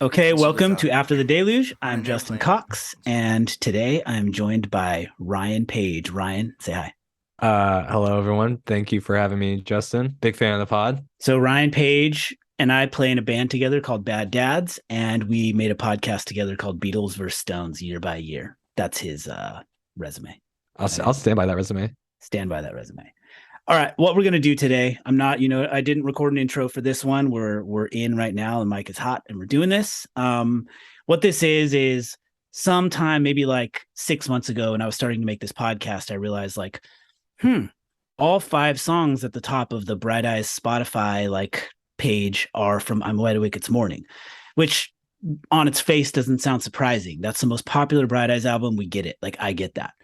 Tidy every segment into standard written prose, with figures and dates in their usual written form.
Okay, welcome to After the Deluge. I'm Justin Cox, and today I'm joined by Ryan Page. Ryan, say hi. Hello everyone. Thank you for having me, Justin. Big fan of the pod. So, Ryan Page and I play in a band together called Bad Dads, and we made a podcast together called Beatles vs. Stones Year by Year. That's his resume. I'll stand by that resume. Stand by that resume. All right, what we're gonna do today. I'm not, I didn't record an intro for this one. We're in right now. The mic is hot, and we're doing this. What this is sometime maybe like 6 months ago, when I was starting to make this podcast, I realized like, all 5 songs at the top of the Bright Eyes Spotify like page are from I'm Wide Awake It's Morning, which on its face doesn't sound surprising. That's the most popular Bright Eyes album. We get it. Like I get that.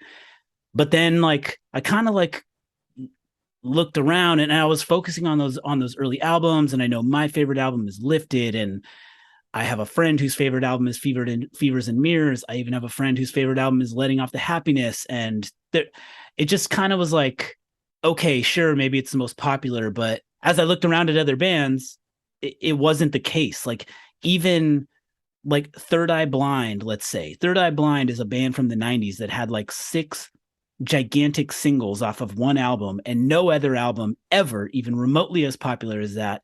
But then like I kind of like looked around and I was focusing on those early albums, and I know my favorite album is Lifted, and I have a friend whose favorite album is Fevers and Mirrors. I even have a friend whose favorite album is Letting Off the Happiness, and it just kind of was like, okay, sure, maybe it's the most popular, but as I looked around at other bands, it wasn't the case. Like even like Third Eye Blind, let's say Third Eye Blind is a band from the 90s that had like 6 gigantic singles off of one album, and no other album ever even remotely as popular as that.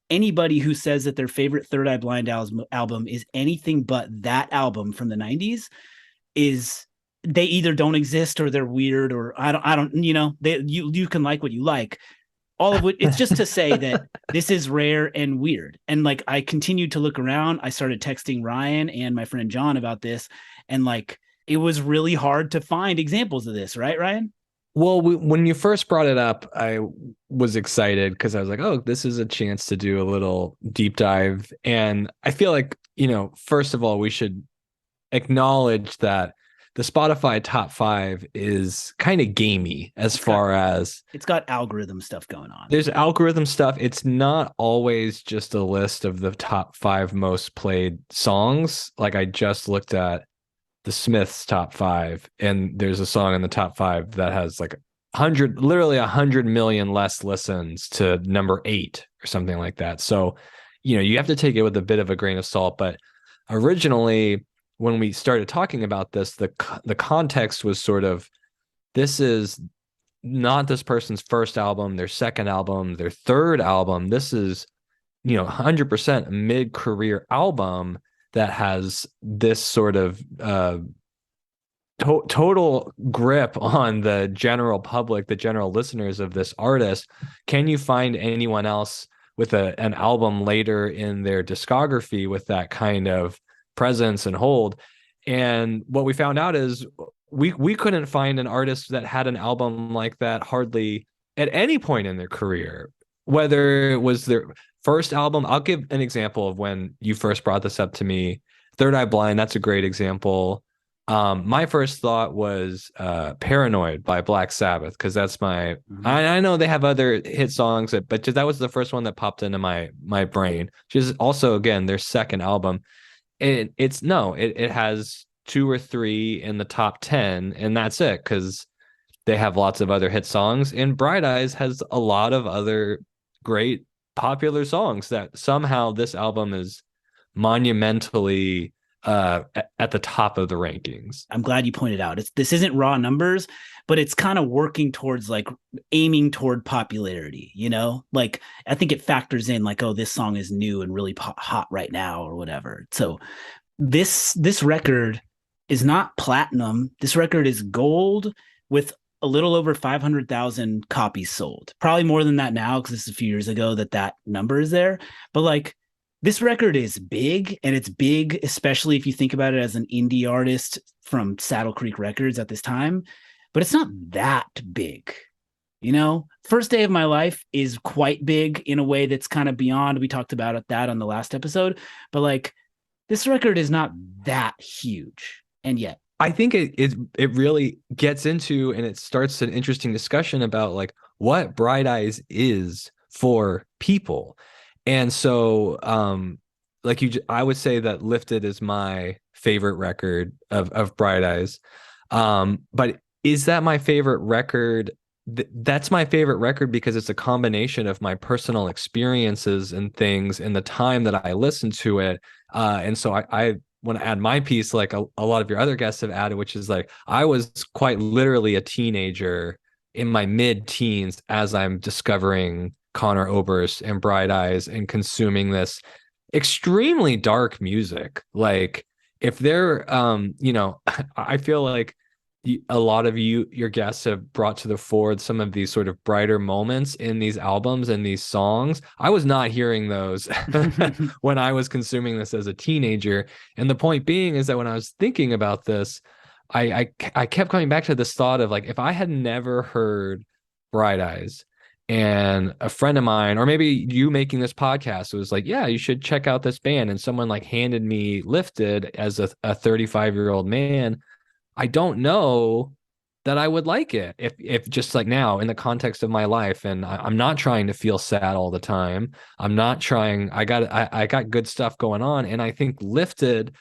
Anybody who says that their favorite Third Eye Blind album is anything but that album from the 90s is, they either don't exist or they're weird, or I don't you can like what you like, all of it. It's just to say that this is rare and weird. And like I continued to look around. I started texting Ryan and my friend John about this, and like it was really hard to find examples of this, right, Ryan? Well, when you first brought it up, I was excited because I was like, oh, this is a chance to do a little deep dive. And I feel like, first of all, we should acknowledge that the Spotify top 5 is kind of gamey as far as it's got algorithm stuff going on. There's algorithm stuff. It's not always just a list of the top 5 most played songs. Like I just looked at the Smiths top 5, and there's a song in the top 5 that has like 100 million less listens to number 8 or something like that. So, you have to take it with a bit of a grain of salt. But originally, when we started talking about this, the context was sort of, this is not this person's first album, their second album, their third album. This is, 100% mid-career album that has this sort of total grip on the general public, the general listeners of this artist. Can you find anyone else with an album later in their discography with that kind of presence and hold? And what we found out is we couldn't find an artist that had an album like that hardly at any point in their career, whether it was their first album. I'll give an example of when you first brought this up to me. Third Eye Blind, that's a great example. My first thought was Paranoid by Black Sabbath, because that's my I know they have other hit songs, but that was the first one that popped into my brain, which is also, again, their second album. It has 2 or 3 in the top 10, and that's it, because they have lots of other hit songs, and Bright Eyes has a lot of other great popular songs that somehow this album is monumentally at the top of the rankings. I'm glad you pointed out this isn't raw numbers, but it's kind of working towards like aiming toward popularity, like I think it factors in like, oh, this song is new and really hot right now or whatever. So this record is not platinum. This record is gold with a little over 500,000 copies sold. Probably more than that now, because this is a few years ago that number is there. But like, this record is big, and it's big, especially if you think about it as an indie artist from Saddle Creek Records at this time. But it's not that big. First Day of My Life is quite big in a way that's kind of beyond. We talked about that on the last episode. But like, this record is not that huge. And yet, I think it really gets into, and it starts an interesting discussion about like what Bright Eyes is for people. And so I would say that Lifted is my favorite record of Bright Eyes. But is that my favorite record that's my favorite record because it's a combination of my personal experiences and things and the time that I listened to it. And so I want to add my piece, like a lot of your other guests have added, which is like I was quite literally a teenager in my mid-teens as I'm discovering Conor Oberst and Bright Eyes and consuming this extremely dark music. Like if they're I feel like a lot of your guests have brought to the fore some of these sort of brighter moments in these albums and these songs. I was not hearing those when I was consuming this as a teenager. And the point being is that when I was thinking about this, I kept coming back to this thought of like, if I had never heard Bright Eyes and a friend of mine, or maybe you making this podcast was like, yeah, you should check out this band. And someone like handed me Lifted as a 35-year-old man, I don't know that I would like it if just like now in the context of my life. And I'm not trying to feel sad all the time. I'm not trying. I got good stuff going on. And I think Lifted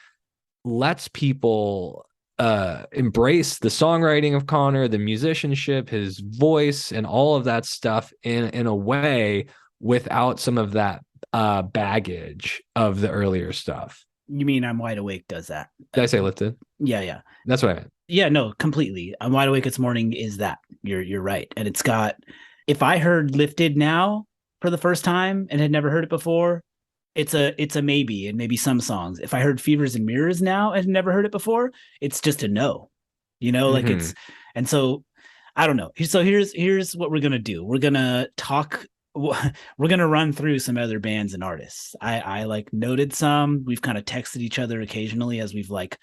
lets people embrace the songwriting of Conor, the musicianship, his voice, and all of that stuff in a way without some of that baggage of the earlier stuff. You mean I'm Wide Awake does that? Did I say Lifted? Yeah. That's what I meant. Yeah, no, completely. I'm Wide Awake It's Morning is that. You're right. And it's got, if I heard Lifted now for the first time and had never heard it before, it's a maybe, and maybe some songs. If I heard Fevers and Mirrors now and had never heard it before, it's just a no. Like it's, and so I don't know. So here's what we're gonna do. We're gonna talk. We're gonna run through some other bands and artists. I like noted some. We've kind of texted each other occasionally as we've like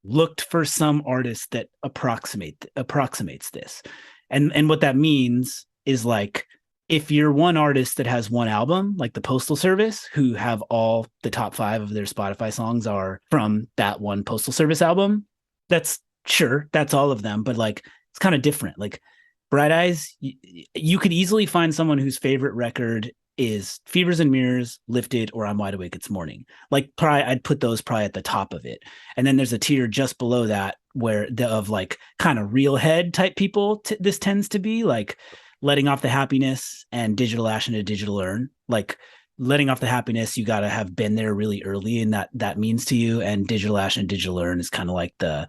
looked for some artist that approximates this. And what that means is like, if you're one artist that has one album, like the Postal Service, who have all the top 5 of their Spotify songs are from that one Postal Service album, that's all of them, but like it's kind of different. Like Bright Eyes, you could easily find someone whose favorite record is Fevers and Mirrors, Lifted, or I'm Wide Awake It's Morning. Like probably I'd put those probably at the top of it. And then there's a tier just below that where of like kind of real head type people this tends to be like Letting Off the Happiness and Digital Ash and a Digital Urn. Like Letting Off the Happiness, you got to have been there really early and that means to you. And Digital Ash and Digital Urn is kind of like the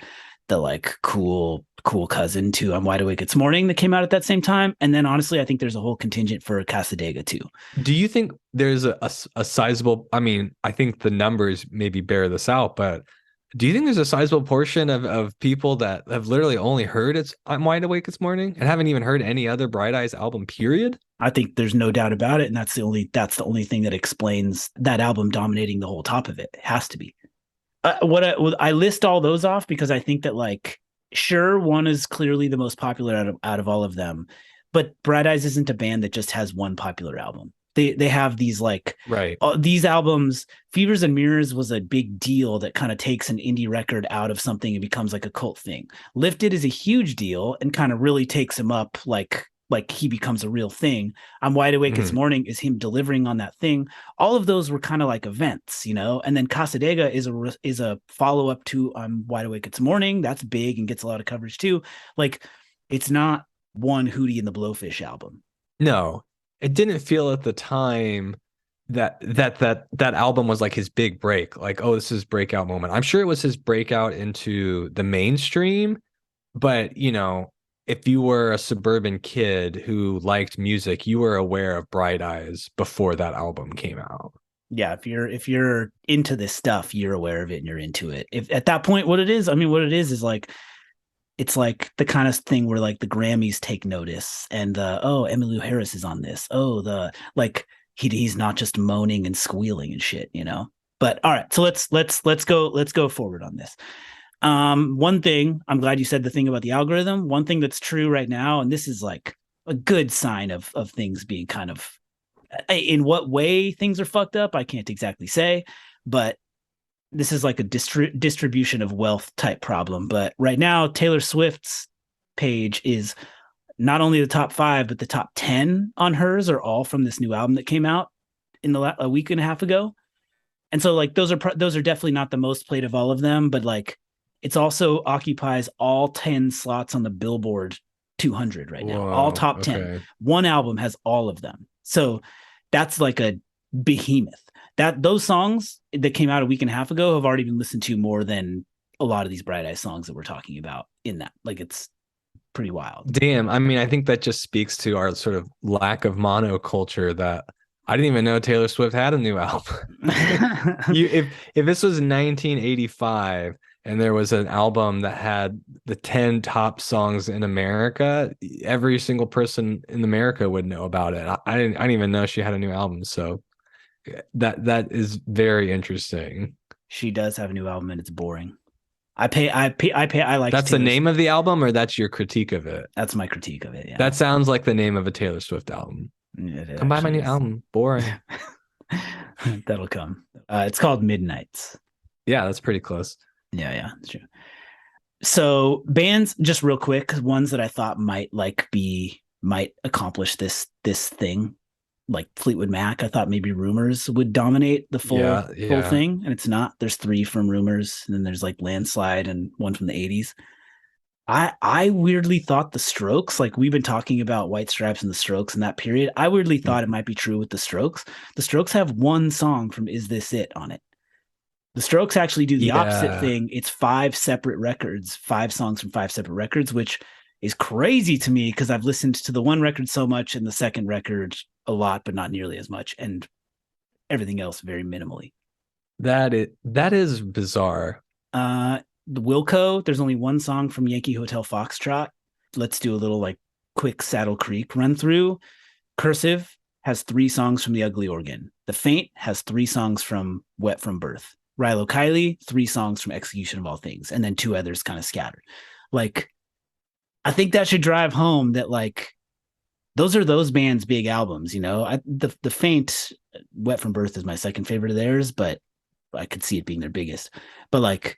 like cool cousin to I'm Wide Awake It's Morning that came out at that same time. And then honestly, I think there's a whole contingent for Casadega too. Do you think there's a sizable, I mean, I think the numbers maybe bear this out, but do you think there's a sizable portion of people that have literally only heard it's I'm Wide Awake It's Morning and haven't even heard any other Bright Eyes album, period? I think there's no doubt about it. And that's the only thing that explains that album dominating the whole top of it. It has to be. I list all those off because I think that like, sure, one is clearly the most popular out of all of them, but Bright Eyes isn't a band that just has one popular album. They have these like right these albums. Fevers and Mirrors was a big deal that kind of takes an indie record out of something and becomes like a cult thing. Lifted is a huge deal and kind of really takes him up like he becomes a real thing. I'm Wide Awake It's Morning is him delivering on that thing. All of those were kind of like events, and then Casadega is a follow-up to I'm Wide Awake It's Morning. That's big and gets a lot of coverage too. Like it's not one Hootie and the Blowfish album. No, it didn't feel at the time that album was like his big break. Like, oh, this is his breakout moment. I'm sure it was his breakout into the mainstream, but if you were a suburban kid who liked music, you were aware of Bright Eyes before that album came out. Yeah, if you're into this stuff, you're aware of it and you're into it. If at that point, what it is like, it's like the kind of thing where like the Grammys take notice and Emmylou Harris is on this. Oh, the like he's not just moaning and squealing and shit, But all right, so let's go forward on this. One thing, I'm glad you said the thing about the algorithm. One thing that's true right now, and this is like a good sign of things being kind of, in what way things are fucked up, I can't exactly say, but this is like a distribution of wealth type problem. But right now, Taylor Swift's page is not only the top 5, but the top 10 on hers are all from this new album that came out in a week and a half ago. And so like those are definitely not the most played of all of them, but like it's also occupies all 10 slots on the Billboard 200 right now, all Whoa, top 10. okay. One album has all of them. So that's like a behemoth. That those songs that came out a week and a half ago have already been listened to more than a lot of these Bright Eyes songs that we're talking about in that. Like, it's pretty wild. Damn. I mean, I think that just speaks to our sort of lack of monoculture that I didn't even know Taylor Swift had a new album. If this was 1985 and there was an album that had the 10 top songs in America, every single person in America would know about it. I didn't even know she had a new album. So that is very interesting. She does have a new album and it's boring. I like That's the name of the album, or that's your critique of it? That's my critique of it. Yeah. That sounds like the name of a Taylor Swift album. It Come buy my actually new is. album. Boring. That'll come. It's called Midnights. Yeah, that's pretty close. Yeah, that's true. So bands, just real quick, ones that I thought might accomplish this thing, like Fleetwood Mac. I thought maybe Rumors would dominate the full thing, and it's not. There's 3 from Rumors, and then there's like Landslide and one from the 80s. I weirdly thought the Strokes, like we've been talking about White Stripes and the Strokes in that period, I weirdly thought it might be true with the Strokes. The Strokes have one song from Is This It on it. The Strokes actually do the opposite thing. It's 5 separate records, 5 songs from 5 separate records, which is crazy to me because I've listened to the one record so much and the second record a lot, but not nearly as much, and everything else very minimally. That is bizarre. The Wilco, there's only one song from Yankee Hotel Foxtrot. Let's do a little like quick Saddle Creek run through. Cursive has 3 songs from The Ugly Organ. The Faint has 3 songs from Wet From Birth. Rilo Kiley, 3 songs from Execution of All Things, and then 2 others kind of scattered. Like, I think that should drive home that like those are those bands' big albums, you know. The Faint, Wet From Birth is my second favorite of theirs, but I could see it being their biggest. But like,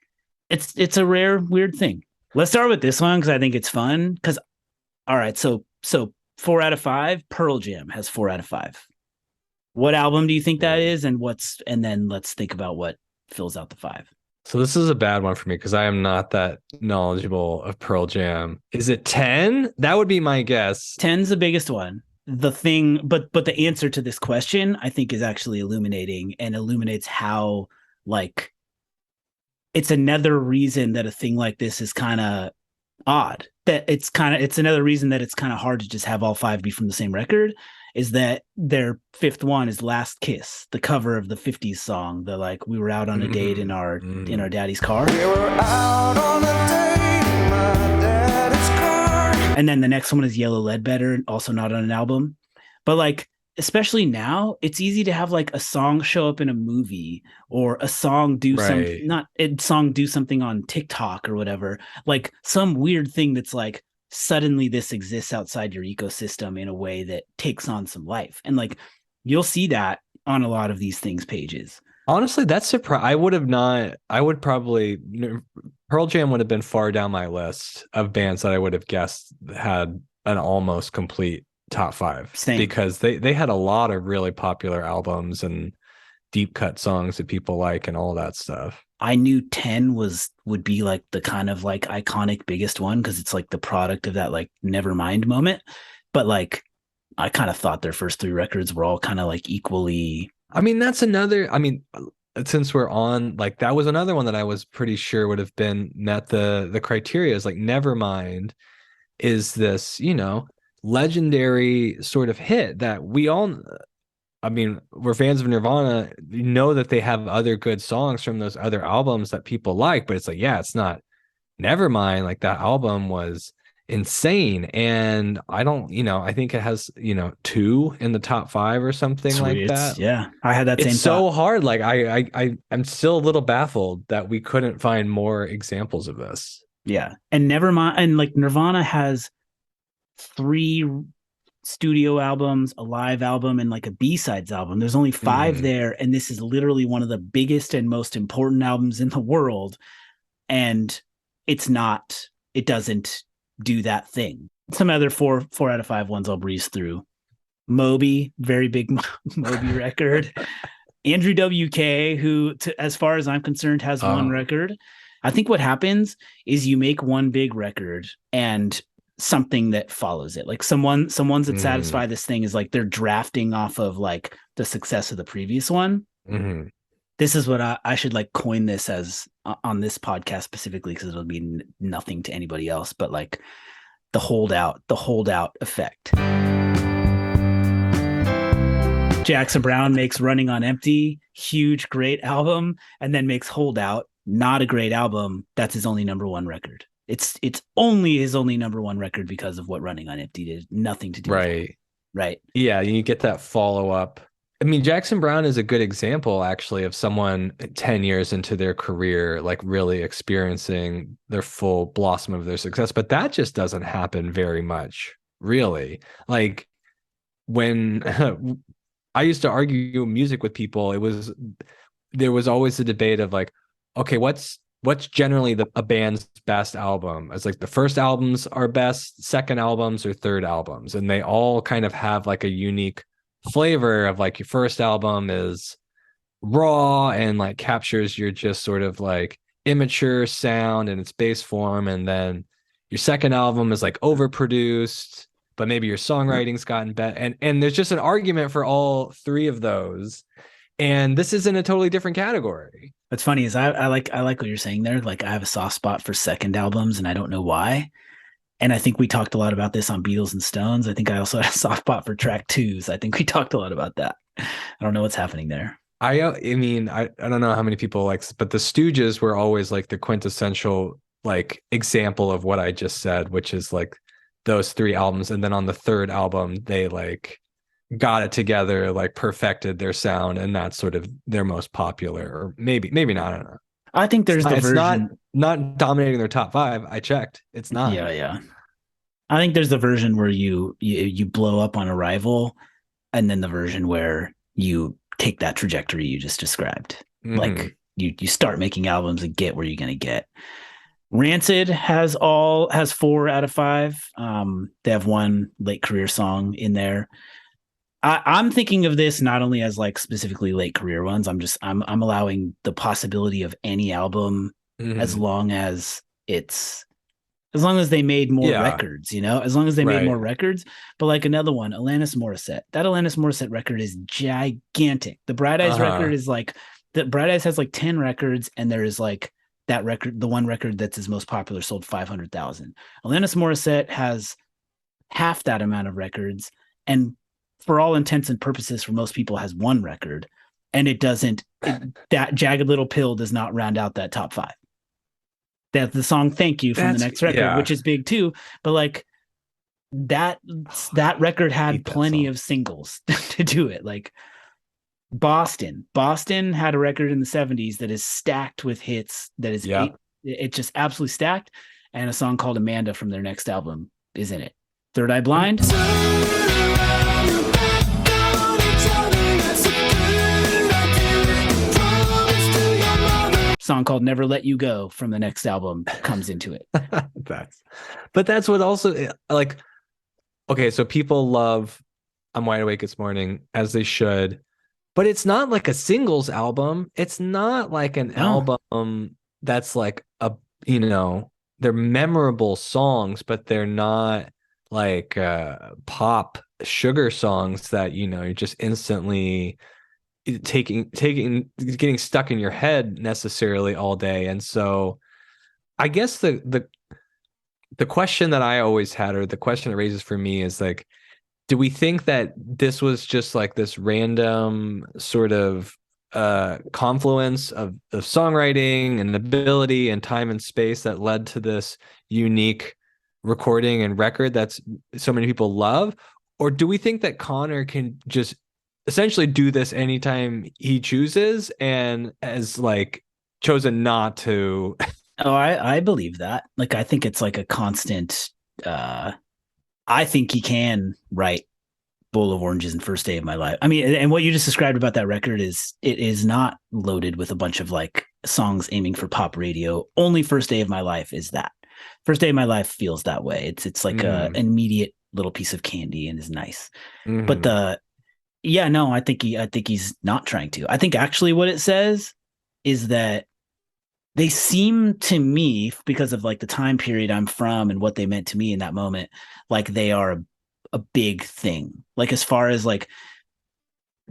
it's a rare, weird thing. Let's start with this one because I think it's fun. Because all right, so 4 out of 5, Pearl Jam has 4 out of 5. What album do you think that is, and then let's think about what fills out the 5. So this is a bad one for me because I am not that knowledgeable of Pearl Jam. Is it 10? That would be my guess. 10's the biggest one. The thing, but the answer to this question, I think, is actually illuminating and illuminates how, like, it's another reason that a thing like this is kind of odd. That it's another reason that it's kind of hard to just have all 5 be from the same record, is that their 5th one is Last Kiss, the cover of the 50s song. The like, we were out on a date in our daddy's car. We were out on a date in my daddy's car. And then the next one is Yellow Ledbetter, also not on an album. But like, especially now, it's easy to have like a song show up in a movie or a song do something on TikTok or whatever. Like some weird thing that's like, suddenly this exists outside your ecosystem in a way that takes on some life. And like, you'll see that on a lot of these things pages. Honestly, that's surprising. Pearl Jam would have been far down my list of bands that I would have guessed had an almost complete top 5. Same. Because they had a lot of really popular albums and deep cut songs that people like and all that stuff. I knew 10 would be like the kind of like iconic biggest one because it's like the product of that like Nevermind moment. But like, I kind of thought their first 3 records were all kind of like equally. I mean, since we're on, like, that was another one that I was pretty sure would have met the criteria. Is like Nevermind is this, you know, legendary sort of hit that we all, I mean, we're fans of Nirvana, you know that they have other good songs from those other albums that people like, but it's like, yeah, it's not Nevermind. Like, that album was insane. And I think it has, 2 in the top 5 or something. Sweet. Like that. Yeah. I had that same It's so hard. Like, I'm still a little baffled that we couldn't find more examples of this. Yeah. And Nevermind, and like Nirvana has 3 studio albums, a live album, and like a B-sides album. There's only 5 there, and this is literally one of the biggest and most important albums in the world, and it doesn't do that thing. Some other 4 out of 5 ones I'll breeze through. Moby, very big Moby record. Andrew WK, who, as far as I'm concerned, has 1 record. I think what happens is you make one big record, and something that follows it. Like someone's that Mm-hmm. satisfy this thing is like they're drafting off of like the success of the previous one. Mm-hmm. This is what I should like coin this as on this podcast specifically, because it'll be nothing to anybody else, but like the holdout effect. Jackson Browne makes Running on Empty, huge, great album, and then makes Holdout, not a great album. That's his only number one record. It's only his only number one record because of what Running on Empty did. Nothing to do with it. Right. Yeah, you get that follow up. I mean, Jackson Browne is a good example, actually, of someone 10 years into their career, like really experiencing their full blossom of their success. But that just doesn't happen very much, really. Like when I used to argue music with people, there was always a debate of like, okay, what's generally a band's best album? It's like the first albums are best, second albums or third albums, and they all kind of have like a unique flavor of like your first album is raw and like captures your just sort of like immature sound in its base form, and then your second album is like overproduced, but maybe your songwriting's gotten better, and there's just an argument for all three of those, and this is in a totally different category. What's funny is I like what you're saying there. Like I have a soft spot for second albums, and I don't know why. And I think we talked a lot about this on Beatles and Stones. I think I also had a soft spot for track twos. I think we talked a lot about that. I don't know what's happening there. I mean, I don't know how many people like, but the Stooges were always like the quintessential like example of what I just said, which is like those three albums. And then on the third album, they like got it together, like perfected their sound, and that's sort of their most popular, or maybe not. I don't know. I think there's the version. It's not dominating their top five. I checked. It's not. Yeah. I think there's the version where you blow up on arrival, and then the version where you take that trajectory you just described. Mm-hmm. Like you start making albums and get where you're gonna get. Rancid has 4 out of 5. They have one late career song in there. I'm thinking of this not only as like specifically late career ones. I'm allowing the possibility of any album, as long as they made more records, as long as they made more records. But like another one, Alanis Morissette. That Alanis Morissette record is gigantic. The Bright Eyes record is like, the Bright Eyes has like 10 records, and there is like that record, the one record that's his most popular, sold 500,000. Alanis Morissette has half that amount of records, and for all intents and purposes, for most people, has one record, and that Jagged Little Pill does not round out that top 5. That the song "Thank You" from the next record, which is big too, but like that record had plenty of singles to do it. Like Boston had a record in the 70s that is stacked with hits. That is it's just absolutely stacked, and a song called "Amanda" from their next album is in it. Third Eye Blind. Song called "Never Let You Go" from the next album comes into it. That's what also, like, okay, so people love "I'm Wide Awake This Morning," as they should, but it's not like a singles album. It's not like an album that's like they're memorable songs, but they're not like pop sugar songs that you're just instantly getting stuck in your head necessarily all day. And so I guess the question that I always had, or the question it raises for me, is like, do we think that this was just like this random sort of confluence of songwriting and ability and time and space that led to this unique recording and record that's so many people love? Or do we think that Connor can just essentially do this anytime he chooses, and has like chosen not to? Oh, I believe that. Like, I think it's like a constant. I think he can write "Bowl of Oranges" and "First Day of My Life." I mean, and what you just described about that record is, it is not loaded with a bunch of like songs aiming for pop radio. Only "First Day of My Life" is that. "First Day of My Life" feels that way. It's like an immediate little piece of candy and is nice. But I think he's not trying to. I think actually what it says is that they seem to me, because of like the time period I'm from and what they meant to me in that moment, like they are a big thing. Like as far as like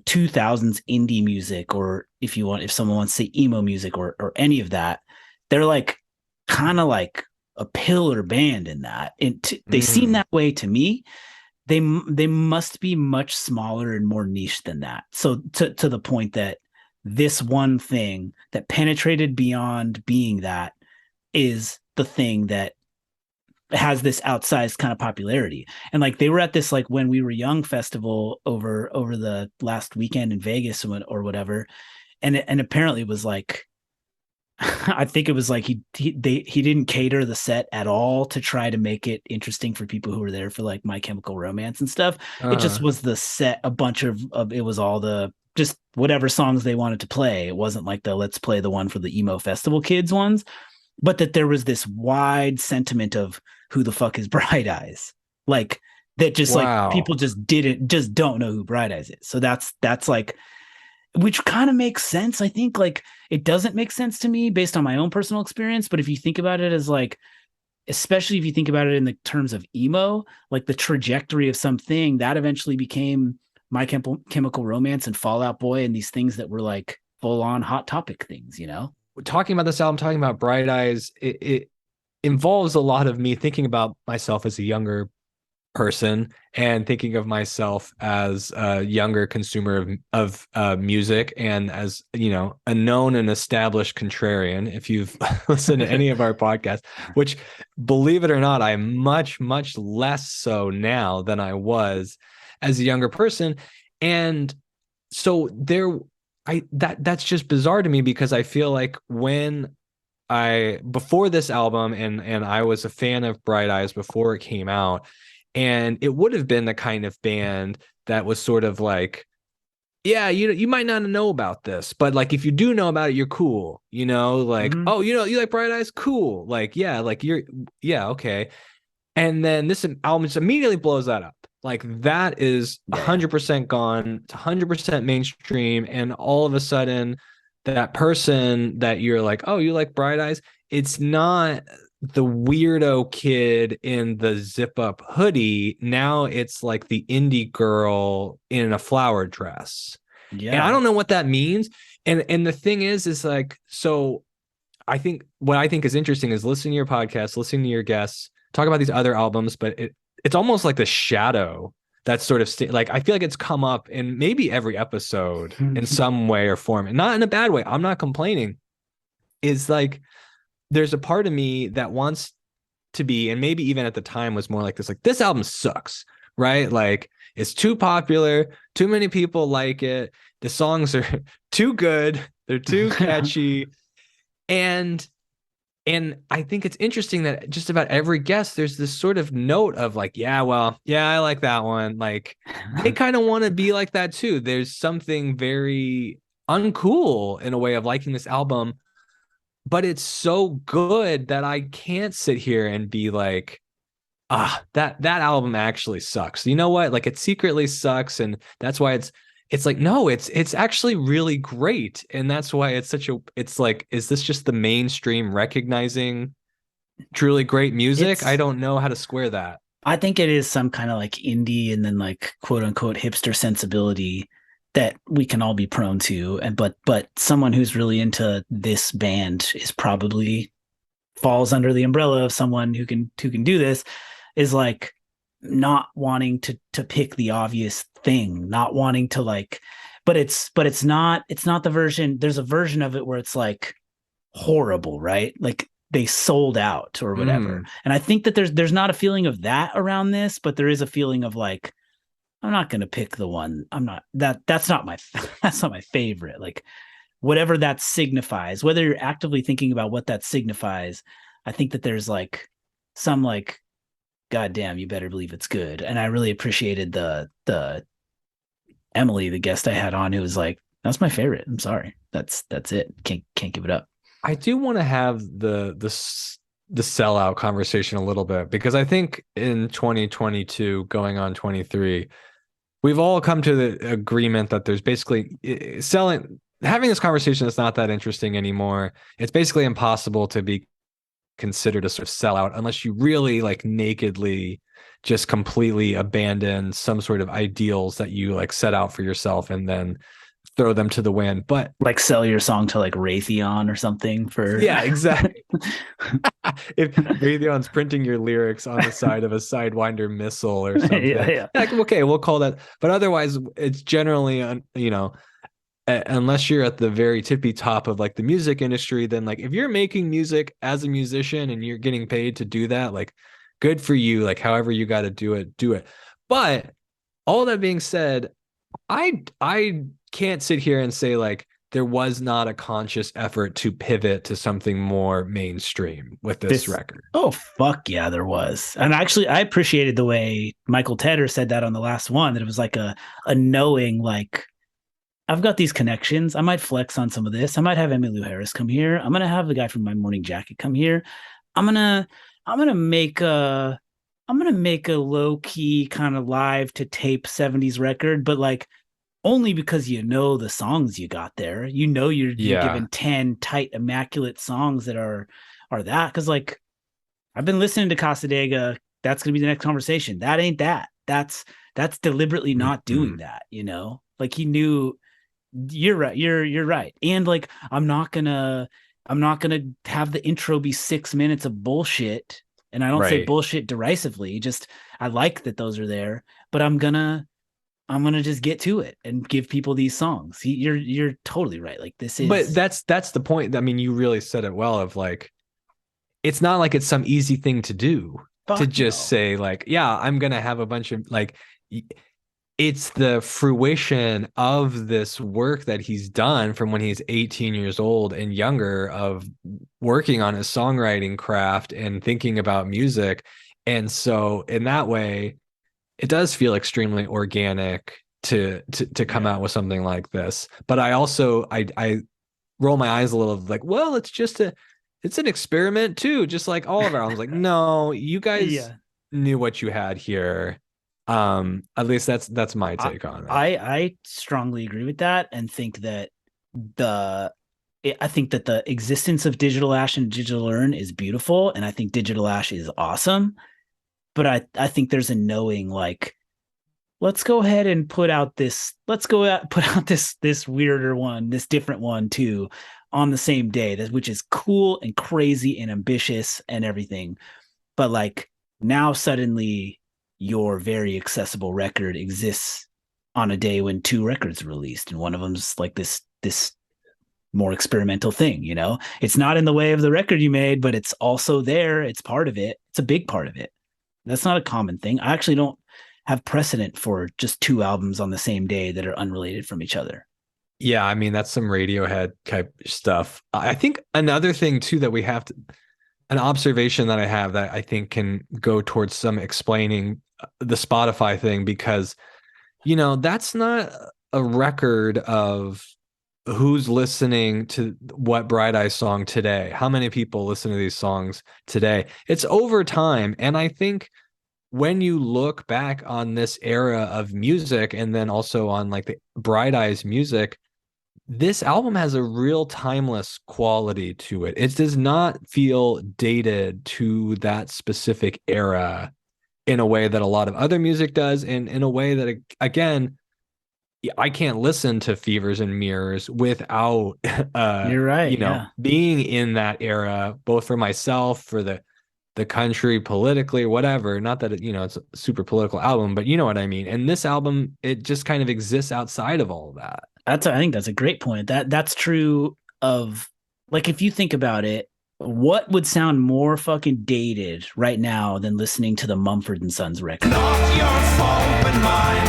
2000s indie music, or if someone wants to say emo music or any of that, they're like kind of like a pillar band in that. They seem Mm. that way to me. They must be much smaller and more niche than that. So to the point that this one thing that penetrated beyond being that is the thing that has this outsized kind of popularity. And like they were at this like When We Were Young festival over the last weekend in Vegas or whatever, and apparently it was like I think it was like he didn't cater the set at all to try to make it interesting for people who were there for like My Chemical Romance and stuff. It just Uh, was the set, a bunch of it was all the just whatever songs they wanted to play. It wasn't like the let's play the one for the emo festival kids ones, but that there was this wide sentiment of who the fuck is Bright Eyes, like that just like wow. people just don't know who Bright Eyes is. So that's like, which kind of makes sense. I think like it doesn't make sense to me based on my own personal experience, but if you think about it as like, especially if you think about it in the terms of emo, like the trajectory of something that eventually became Chemical Romance and Fall Out Boy and these things that were like full on hot topic things, you know? Talking about this album, talking about Bright Eyes, it involves a lot of me thinking about myself as a younger person and thinking of myself as a younger consumer of music, and as you know, a known and established contrarian. If you've listened to any of our podcasts, which believe it or not, I'm much less so now than I was as a younger person. And so there, that's just bizarre to me, because I feel like when I before this album, and I was a fan of Bright Eyes before it came out, and it would have been the kind of band that was sort of like, yeah, you might not know about this, but like if you do know about it, you're cool, you know, like, Mm-hmm. oh, you like Bright Eyes, cool, like yeah, like you're, yeah, okay. And then this album just immediately blows that up. Like that is Yeah. 100% gone. It's 100% mainstream. And all of a sudden, that person that you're like, oh, you like Bright Eyes, it's not the weirdo kid in the zip up hoodie. Now it's like the indie girl in a flower dress. And I Yeah. don't know what that means. And the thing is like, so I think what I think is interesting is listening to your podcast, listening to your guests, talk about these other albums, but it's almost like the shadow that's sort of like I feel like it's come up in maybe every episode in some way or form, and not in a bad way. I'm not complaining. Is like there's a part of me that wants to be, and maybe even at the time was more like this album sucks, right? Like it's too popular, too many people like it, the songs are too good, they're too catchy, and I think it's interesting that just about every guest, there's this sort of note of like, yeah, well, yeah, I like that one. Like they kind of want to be like that too. There's something very uncool in a way of liking this album, but it's so good that I can't sit here and be like, that album actually sucks. You know what? Like it secretly sucks, and that's why it's like, no, it's actually really great. And that's why it's like, is this just the mainstream recognizing truly great music? I It's don't know how to square that. I think it is some kind of like indie and then like quote unquote hipster sensibility that we can all be prone to. And but someone who's really into this band is probably falls under the umbrella of someone who can do this, is like not wanting to pick the obvious thing, not wanting to like, but it's not the version. There's a version of it where it's like horrible, right? Like they sold out or whatever. Mm. And I think that there's not a feeling of that around this, but there is a feeling of like, I'm not going to pick the one. I'm not that's not my that's not my favorite. Like whatever that signifies, whether you're actively thinking about what that signifies, I think that there's like some like, God damn, you better believe it's good. And I really appreciated the Emily, the guest I had on, who was like, that's my favorite. I'm sorry. That's it. Can't give it up. I do want to have the sellout conversation a little bit, because I think in 2022 going on 23, we've all come to the agreement that there's basically selling having this conversation is not that interesting anymore. It's basically impossible to be considered a sort of sellout unless you really like nakedly just completely abandon some sort of ideals that you like set out for yourself and then throw them to the wind. But Like sell your song to like Raytheon or something for yeah, exactly. If Raytheon's printing your lyrics on the side of a Sidewinder missile or something, yeah. like, okay, we'll call that. But otherwise, it's generally, unless you're at the very tippy top of like the music industry, then like if you're making music as a musician and you're getting paid to do that, like good for you. Like however you got to do it, do it. But all that being said, I can't sit here and say like there was not a conscious effort to pivot to something more mainstream with this record. Oh fuck yeah, there was. And actually I appreciated the way Michael Tedder said that on the last one, that it was like a knowing, like, I've got these connections. I might flex on some of this. I might have Emmylou Harris come here. I'm gonna have the guy from My Morning Jacket come here. I'm gonna I'm gonna make a I'm gonna make a low key kind of live to tape 70s record, but like only because you know the songs you got there. You know you're Yeah. given 10 tight, immaculate songs that are that. Cause like I've been listening to Casadega. That's gonna be the next conversation. That ain't that. That's deliberately not doing Mhm. that, you know? Like he knew. You're right. You're right. And like I'm not gonna have the intro be 6 minutes of bullshit. And I don't say Right. bullshit derisively. Just I like that those are there, but I'm gonna just get to it and give people these songs. You're totally right. Like this But is that's the point. I mean, you really said it well of like it's not like it's some easy thing to do to fuck just no. say like, yeah, I'm gonna have a bunch of like it's the fruition of this work that he's done from when he's 18 years old and younger of working on his songwriting craft and thinking about music. And so in that way, it does feel extremely organic to come Yeah. out with something like this. But I roll my eyes a little like, well, it's an experiment too, just like all of our albums. Like, no, you guys Yeah. knew what you had here. At least that's my I take on it. I strongly agree with that and think that the I think that the existence of Digital Ash and Digital Earn is beautiful, and I think Digital Ash is awesome. But I think there's a knowing, like, let's go ahead and put out this weirder one, this different one too, on the same day, that which is cool and crazy and ambitious and everything. But like now suddenly your very accessible record exists on a day when two records are released, and one of them's like this more experimental thing, you know? It's not in the way of the record you made, but it's also there. It's part of it. It's a big part of it. That's not a common thing. I actually don't have precedent for just two albums on the same day that are unrelated from each other. Yeah, I mean that's some Radiohead type stuff. I think another thing too that we have to an observation that I have that I think can go towards some explaining the Spotify thing because that's not a record of who's listening to what Bright Eyes song today. How many people listen to these songs today? It's over time. And I think when you look back on this era of music and then also on like the Bright Eyes music, this album has a real timeless quality to it. It does not feel dated to that specific era in a way that a lot of other music does, and in a way that, again, I can't listen to Fevers and Mirrors without, You're right. Yeah. being in that era, both for myself, for the country, politically, whatever. Not that it's a super political album, but you know what I mean. And this album, it just kind of exists outside of all of that. I think that's a great point. That's true of, like, if you think about it, what would sound more fucking dated right now than listening to the Mumford and Sons record? Not your fault but mine,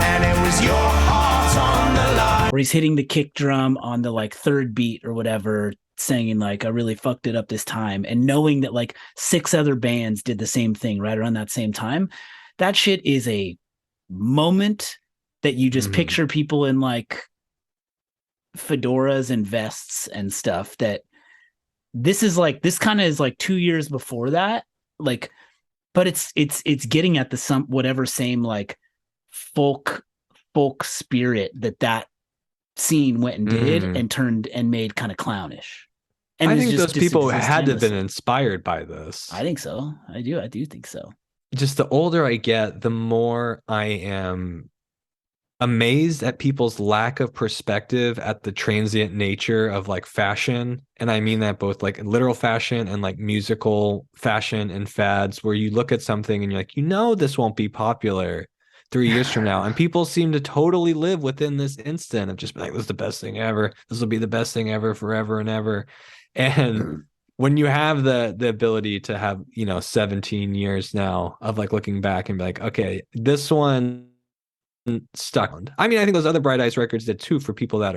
and it was your heart on the line. Where he's hitting the kick drum on the like third beat or whatever, saying like, I really fucked it up this time, and knowing that like six other bands did the same thing right around that same time. That shit is a moment that you just Mhm. picture people in like fedoras and vests and stuff. That this kind of is like 2 years before that, like, but it's getting at the some whatever same like folk spirit that scene went and did and turned and made kind of clownish. And I it's think just those people exist had to have been timelessly. inspired by this. I think so. I do think so. Just the older I get, the more I am amazed at people's lack of perspective at the transient nature of like fashion. And I mean that both like literal fashion and like musical fashion and fads, where you look at something and you're like, this won't be popular 3 years from now. And people seem to totally live within this instant of just like, this is the best thing ever. This will be the best thing ever forever and ever. And when you have the ability to have, 17 years now of like looking back and be like, okay, this one stuck. I mean, I think those other Bright Eyes records did too for people that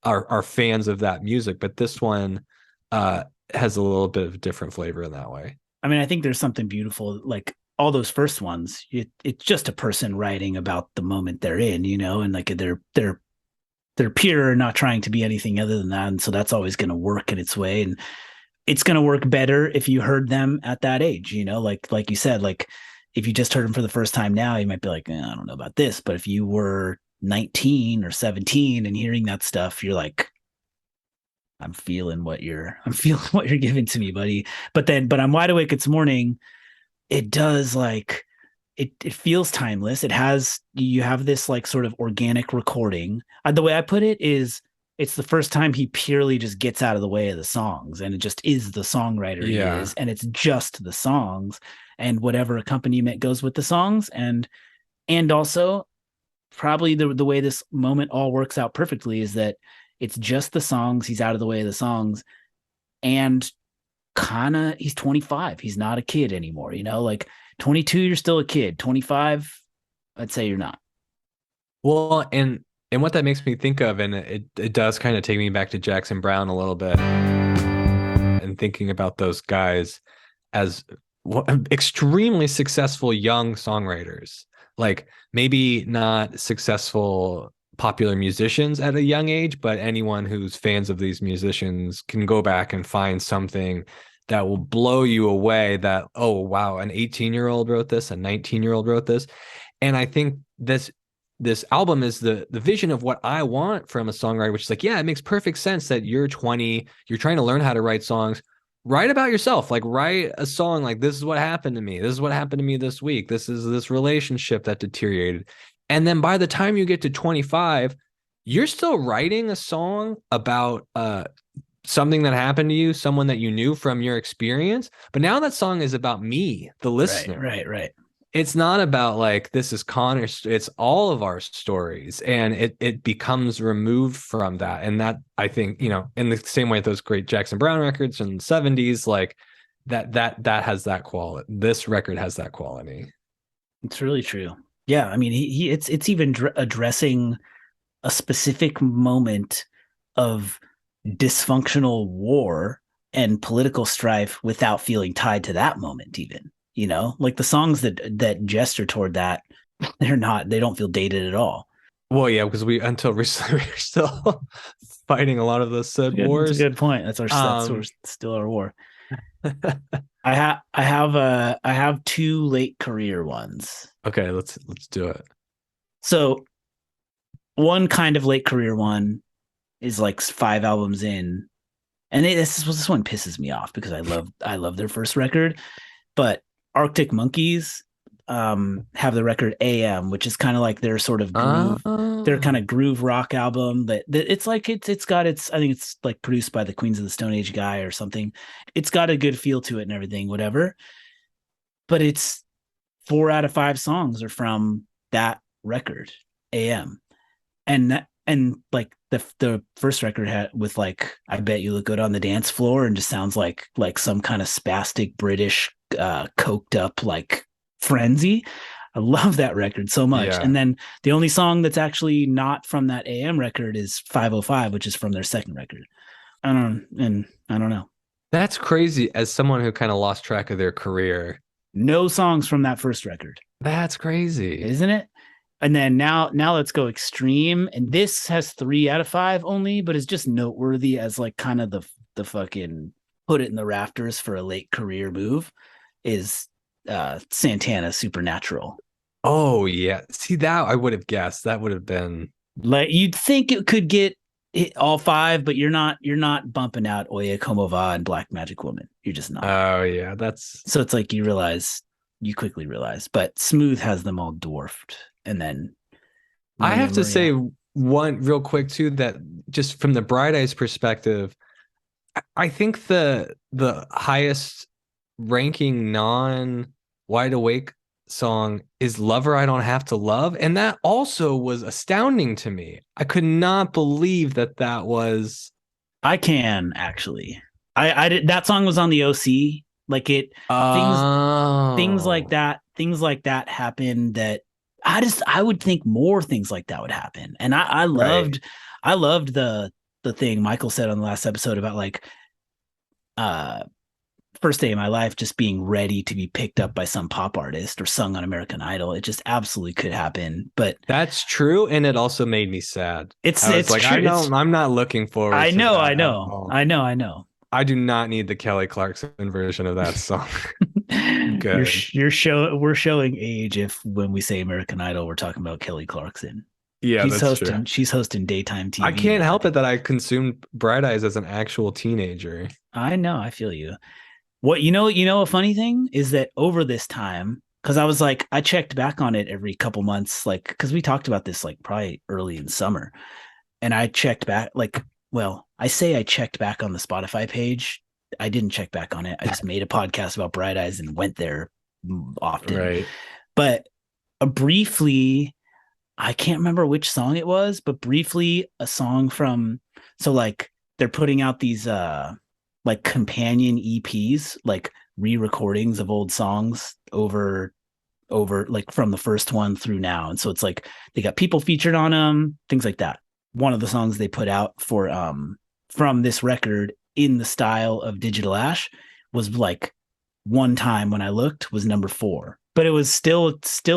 are fans of that music, but this one has a little bit of a different flavor in that way. I mean, I think there's something beautiful, like all those first ones. It's just a person writing about the moment they're in, and like they're pure, not trying to be anything other than that, and so that's always going to work in its way, and it's going to work better if you heard them at that age, like you said, like if you just heard them for the first time now, you might be like, I don't know about this. But if you were 19 or 17 and hearing that stuff, you're like, I'm feeling what you're giving to me, buddy. But I'm Wide Awake It's Morning. It does like, it feels timeless. You have this like sort of organic recording. The way I put it is, it's the first time he purely just gets out of the way of the songs, and it just is the songwriter he is, and it's just the songs and whatever accompaniment goes with the songs. And also probably the way this moment all works out perfectly is that it's just the songs. He's out of the way of the songs, and he's 25. He's not a kid anymore, like 22, you're still a kid. 25, I'd say you're not. Well, and what that makes me think of, and it does kind of take me back to Jackson Browne a little bit, and thinking about those guys as extremely successful young songwriters, like maybe not successful popular musicians at a young age, but anyone who's fans of these musicians can go back and find something that will blow you away, that, oh, wow, an 18-year-old wrote this, a 19-year-old wrote this. And I think this album is the vision of what I want from a songwriter, which is like, yeah, it makes perfect sense that you're 20, you're trying to learn how to write songs. Write about yourself, like write a song like, this is what happened to me. This is what happened to me this week. This is this relationship that deteriorated. And then by the time you get to 25, you're still writing a song about something that happened to you, someone that you knew from your experience. But now that song is about me, the listener. Right. It's not about like, this is Connor's, it's all of our stories, and it becomes removed from that. And that, I think, in the same way those great Jackson Browne records in the 70s, like that has that quality. This record has that quality. It's really true. Yeah. I mean, it's even addressing a specific moment of dysfunctional war and political strife without feeling tied to that moment, even. Like the songs that gesture toward that, they don't feel dated at all. Well, yeah, because until recently, we were still fighting a lot of those said wars. That's a good point. That's still our war. I have two late career ones. Okay, let's do it. So one kind of late career one is like 5 albums in, and this one pisses me off because I love their first record, but Arctic Monkeys have the record AM, which is kind of like their sort of groove, their kind of groove rock album. That it's like it's got its, I think it's like produced by the Queens of the Stone Age guy or something. It's got a good feel to it and everything, whatever. But it's 4 out of 5 songs are from that record, AM, and like the first record had with like I Bet You Look Good on the Dance Floor, and just sounds like some kind of spastic British coked up like frenzy. I love that record so much. Yeah. And then the only song that's actually not from that AM record is 505, which is from their second record. I don't know. That's crazy. As someone who kind of lost track of their career, no songs from that first record. That's crazy, isn't it? And then now let's go extreme. And this has 3 out of 5 only, but it's just noteworthy as like kind of the fucking put it in the rafters for a late career move is Santana Supernatural. Oh yeah. See, that I would have guessed. That would have been like, you'd think it could get all five, but you're not bumping out Oye Como Va and Black Magic Woman. You're just not. Oh yeah, that's So it's like you quickly realize, but Smooth has them all dwarfed. And then I have to Maria. say one real quick too, that just from the Bright Eyes perspective, I think the highest ranking non Wide Awake song is Lover I Don't Have to Love, and that also was astounding to me. I could not believe that was I can actually. I did, that song was on the OC. Like it things like that happen that I would think more things like that would happen. And I loved the thing Michael said on the last episode about like first day of my life just being ready to be picked up by some pop artist or sung on American Idol. It just absolutely could happen. But that's true, and it also made me sad. It's like true. I'm not looking forward. I know. I do not need the Kelly Clarkson version of that song. Good. We're showing age if when we say American Idol, we're talking about Kelly Clarkson. Yeah, she's hosting daytime TV. I can't help it that I consumed Bright Eyes as an actual teenager. I know, I feel you. What a funny thing is that over this time, because I was like, I checked back on it every couple months, like because we talked about this like probably early in summer, and I checked back I say I checked back on the Spotify page. I didn't check back on it. I just made a podcast about Bright Eyes and went there often. Right. But briefly, I can't remember which song it was, but briefly a song from, so like they're putting out these like companion EPs, like re-recordings of old songs over like from the first one through now. And so it's like they got people featured on them, things like that. One of the songs they put out for from this record in the style of Digital Ash was like one time when I looked was number 4, but it was still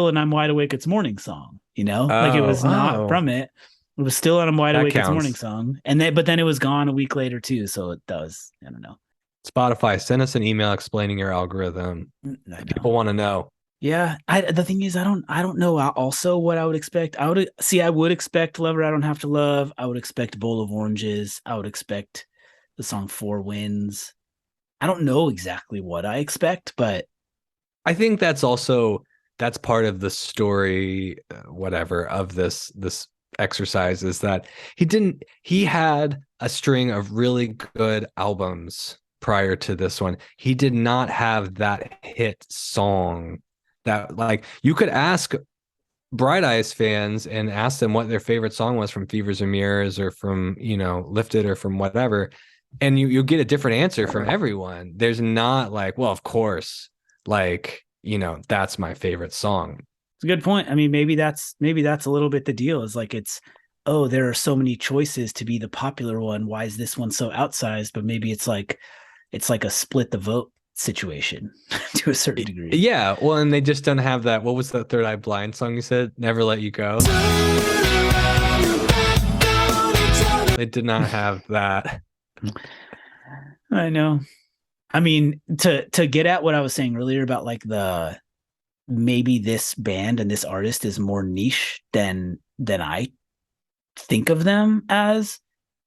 an I'm Wide Awake It's Morning song, like it was not from it. It was still an I'm Wide Awake It's Morning song. But then it was gone a week later too. So it does. I don't know. Spotify, send us an email explaining your algorithm. People want to know. Yeah. The thing is, I don't know also what I would expect. I would expect Lover I Don't Have to Love. I would expect Bowl of Oranges. I would expect the song Four Winds. I don't know exactly what I expect, but I think that's part of the story, whatever, of this exercise is that he had a string of really good albums prior to this one. He did not have that hit song that, like, you could ask Bright Eyes fans and ask them what their favorite song was from Fevers and Mirrors or from, Lifted or from whatever, and you'll get a different answer from everyone. There's not like, well, of course, like, that's my favorite song. It's a good point. I mean, maybe that's a little bit the deal is like, there are so many choices to be the popular one. Why is this one so outsized? But maybe it's like a split the vote situation to a certain degree. Yeah. Well, and they just don't have that. What was that Third Eye Blind song you said? Never Let You Go. They did not have that. I know. I mean, to get at what I was saying earlier about like maybe this band and this artist is more niche than I think of them as.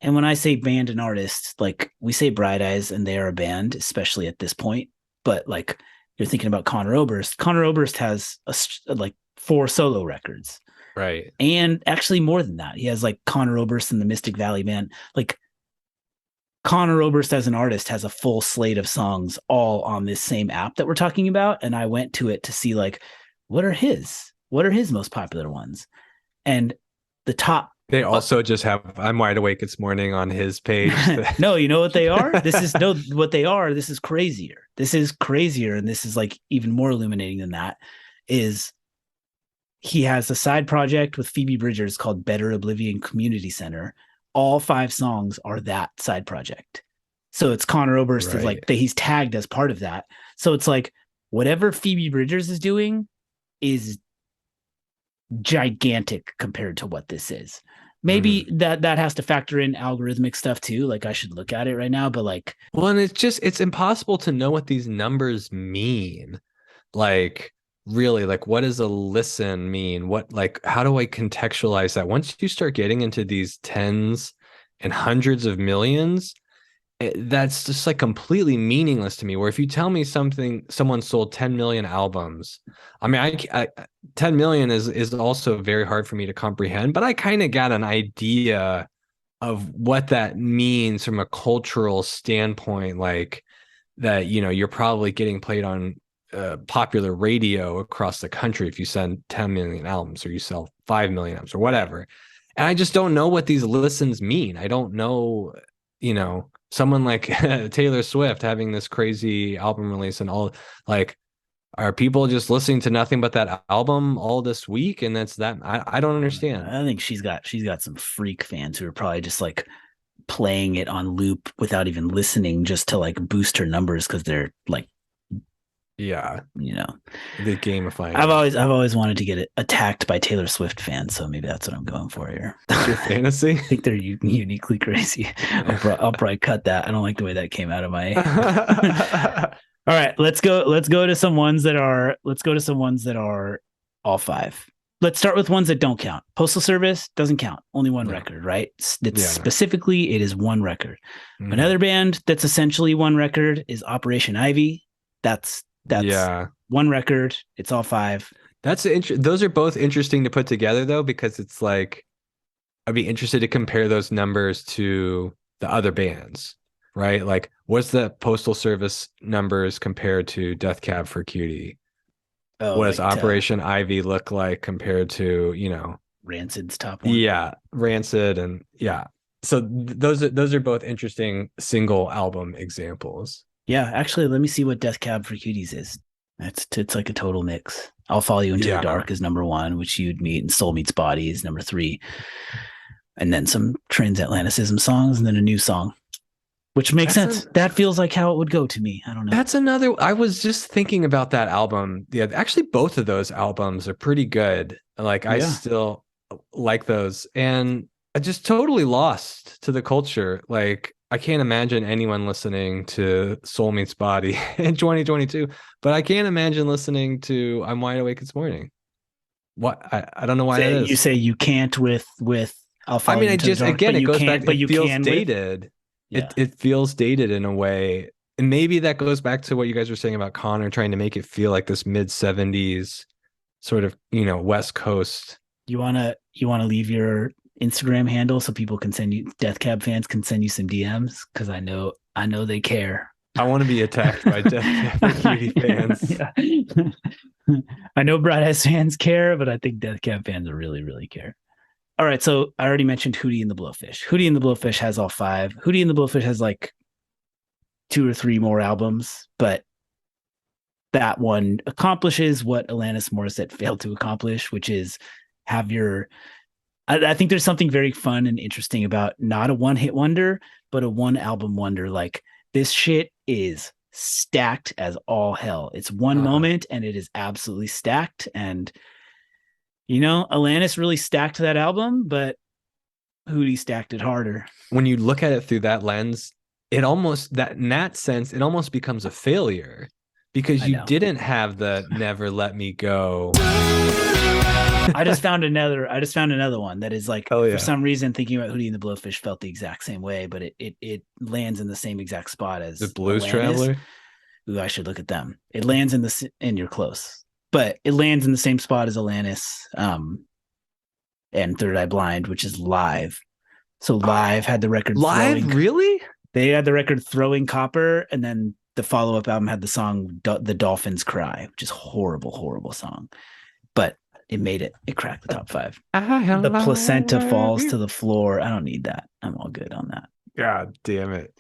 And when I say band and artist, like we say Bright Eyes and they are a band, especially at this point. But like you're thinking about Conor Oberst. Conor Oberst has like 4 solo records. Right. And actually more than that. He has like Conor Oberst and the Mystic Valley Band. Like Conor Oberst as an artist has a full slate of songs all on this same app that we're talking about. And I went to it to see like, what are his most popular ones? And the top. They also just have I'm Wide Awake It's Morning on his page. No, you know what they are? What they are. This is crazier. And this is like even more illuminating than that is he has a side project with Phoebe Bridgers called Better Oblivion Community Center. All 5 songs are that side project. So it's Conor Oberst is like he's tagged as part of that. So it's like whatever Phoebe Bridgers is doing is gigantic compared to what this is. Maybe that has to factor in algorithmic stuff too. Like I should look at it right now, but like, well, and it's impossible to know what these numbers mean. Like really, like what does a listen mean? What, like, how do I contextualize that? Once you start getting into these tens and hundreds of millions, that's just like completely meaningless to me. Where if you tell me someone sold 10 million albums, I mean, I 10 million is also very hard for me to comprehend, but I kind of got an idea of what that means from a cultural standpoint, like that, you're probably getting played on popular radio across the country if you send 10 million albums, or you sell 5 million albums or whatever. And I just don't know what these listens mean. I don't know, someone like Taylor Swift having this crazy album release and all, like, are people just listening to nothing but that album all this week? And that's that. I don't understand. I think she's got some freak fans who are probably just like playing it on loop without even listening, just to like boost her numbers, because they're like, yeah, the gamifying. I've always wanted to get attacked by Taylor Swift fans, so maybe that's what I'm going for here. That's your fantasy? I think they're uniquely crazy. I'll probably cut that. I don't like the way that came out of my. All right, let's go to some ones that are all five. Let's start with ones that don't count. Postal Service doesn't count. Only one record, right? Specifically, it is one record. Another band that's essentially one record is Operation Ivy. That's one record. It's all five. Those are both interesting to put together, though, because it's like, I'd be interested to compare those numbers to the other bands, right? Like, what's the Postal Service numbers compared to Death Cab for Cutie? What does Operation Ivy look like compared to, Rancid's top one? Yeah, Rancid, and so those are both interesting single album examples. Yeah, actually, let me see what Death Cab for Cuties is. It's like a total mix. I'll Follow You Into the Dark is number one, which you'd meet, and Soul Meets Body is number three. And then some transatlanticism songs, and then a new song, which makes sense. That feels like how it would go to me. I don't know. That's another. I was just thinking about that album. Yeah, actually, both of those albums are pretty good. Like, I still like those, and I just totally lost to the culture. Like, I can't imagine anyone listening to Soul Meets Body in 2022, but I can't imagine listening to I'm Wide Awake This Morning. What? I don't know why that is. You say you can't with I'll Follow I mean, You Into the Dark, again, it goes back. But it feels dated. It feels dated in a way. And maybe that goes back to what you guys were saying about Connor trying to make it feel like this mid 70s sort of, West Coast. You wanna leave your Instagram handle so people can send you, Death Cab fans can send you some DMs, because I know they care. I want to be attacked by Death Cab for Cutie fans. I know Bright Eyes fans care, but I think Death Cab fans really, really care. All right, so I already mentioned Hootie and the Blowfish. Hootie and the Blowfish has all five. Hootie and the Blowfish has like 2 or 3 more albums, but that one accomplishes what Alanis Morissette failed to accomplish, which is have your. I think there's something very fun and interesting about not a one-hit wonder, but a one-album wonder. Like, this shit is stacked as all hell. It's one moment, and it is absolutely stacked. And Alanis really stacked that album, but Hootie stacked it harder. When you look at it through that lens, it almost becomes a failure, because you didn't have the Never Let Me Go. I just found another one that is like, for some reason, thinking about Hootie and the Blowfish felt the exact same way, but it lands in the same exact spot as the Blues Alanis. Traveler. Ooh, I should look at them. It lands and you're close, but it lands in the same spot as Alanis, and Third Eye Blind, which is Live. So Live had the record. Really? They had the record Throwing Copper, and then the follow-up album had the song The Dolphins Cry, which is horrible, horrible song. But it made it. It cracked the top 5. The placenta falls to the floor. I don't need that. I'm all good on that. God damn it.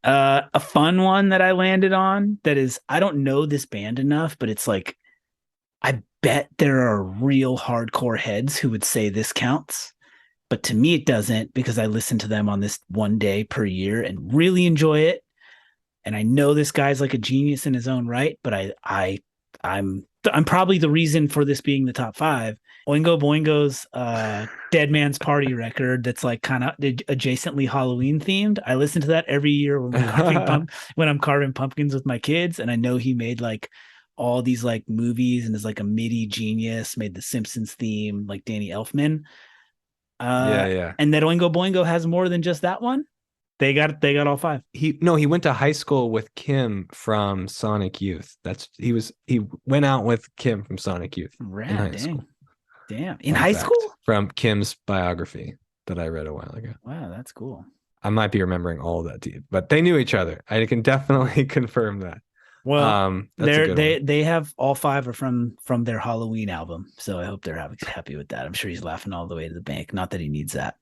A fun one that I landed on that is, I don't know this band enough, but it's like, I bet there are real hardcore heads who would say this counts. But to me, it doesn't, because I listen to them on this one day per year and really enjoy it. And I know this guy's like a genius in his own right, but I'm probably the reason for this being the top 5. Oingo Boingo's Dead Man's Party record, that's like kind of adjacently Halloween themed. I listen to that every year when I'm carving pumpkins with my kids, and I know he made like all these like movies and is like a MIDI genius, made the Simpsons theme, like Danny Elfman. Yeah. And that Oingo Boingo has more than just that one. They got all five. He went to high school with Kim from Sonic Youth. He went out with Kim from Sonic Youth in Rad, high dang. school. Damn. In Fun high fact school? from Kim's biography that I read a while ago. Wow, that's cool. I might be remembering all of that, but they knew each other. I can definitely confirm that. Well, that's a good one. they have all five are from their Halloween album, so I hope they're happy with that. I'm sure he's laughing all the way to the bank. Not that he needs that.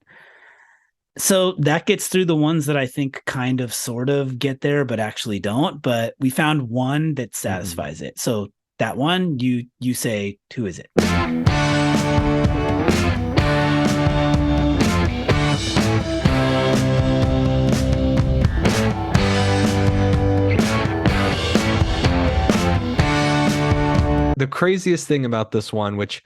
So that gets through the ones that I think kind of sort of get there, but actually don't. But we found one that satisfies it. So that one, you say, who is it? The craziest thing about this one, which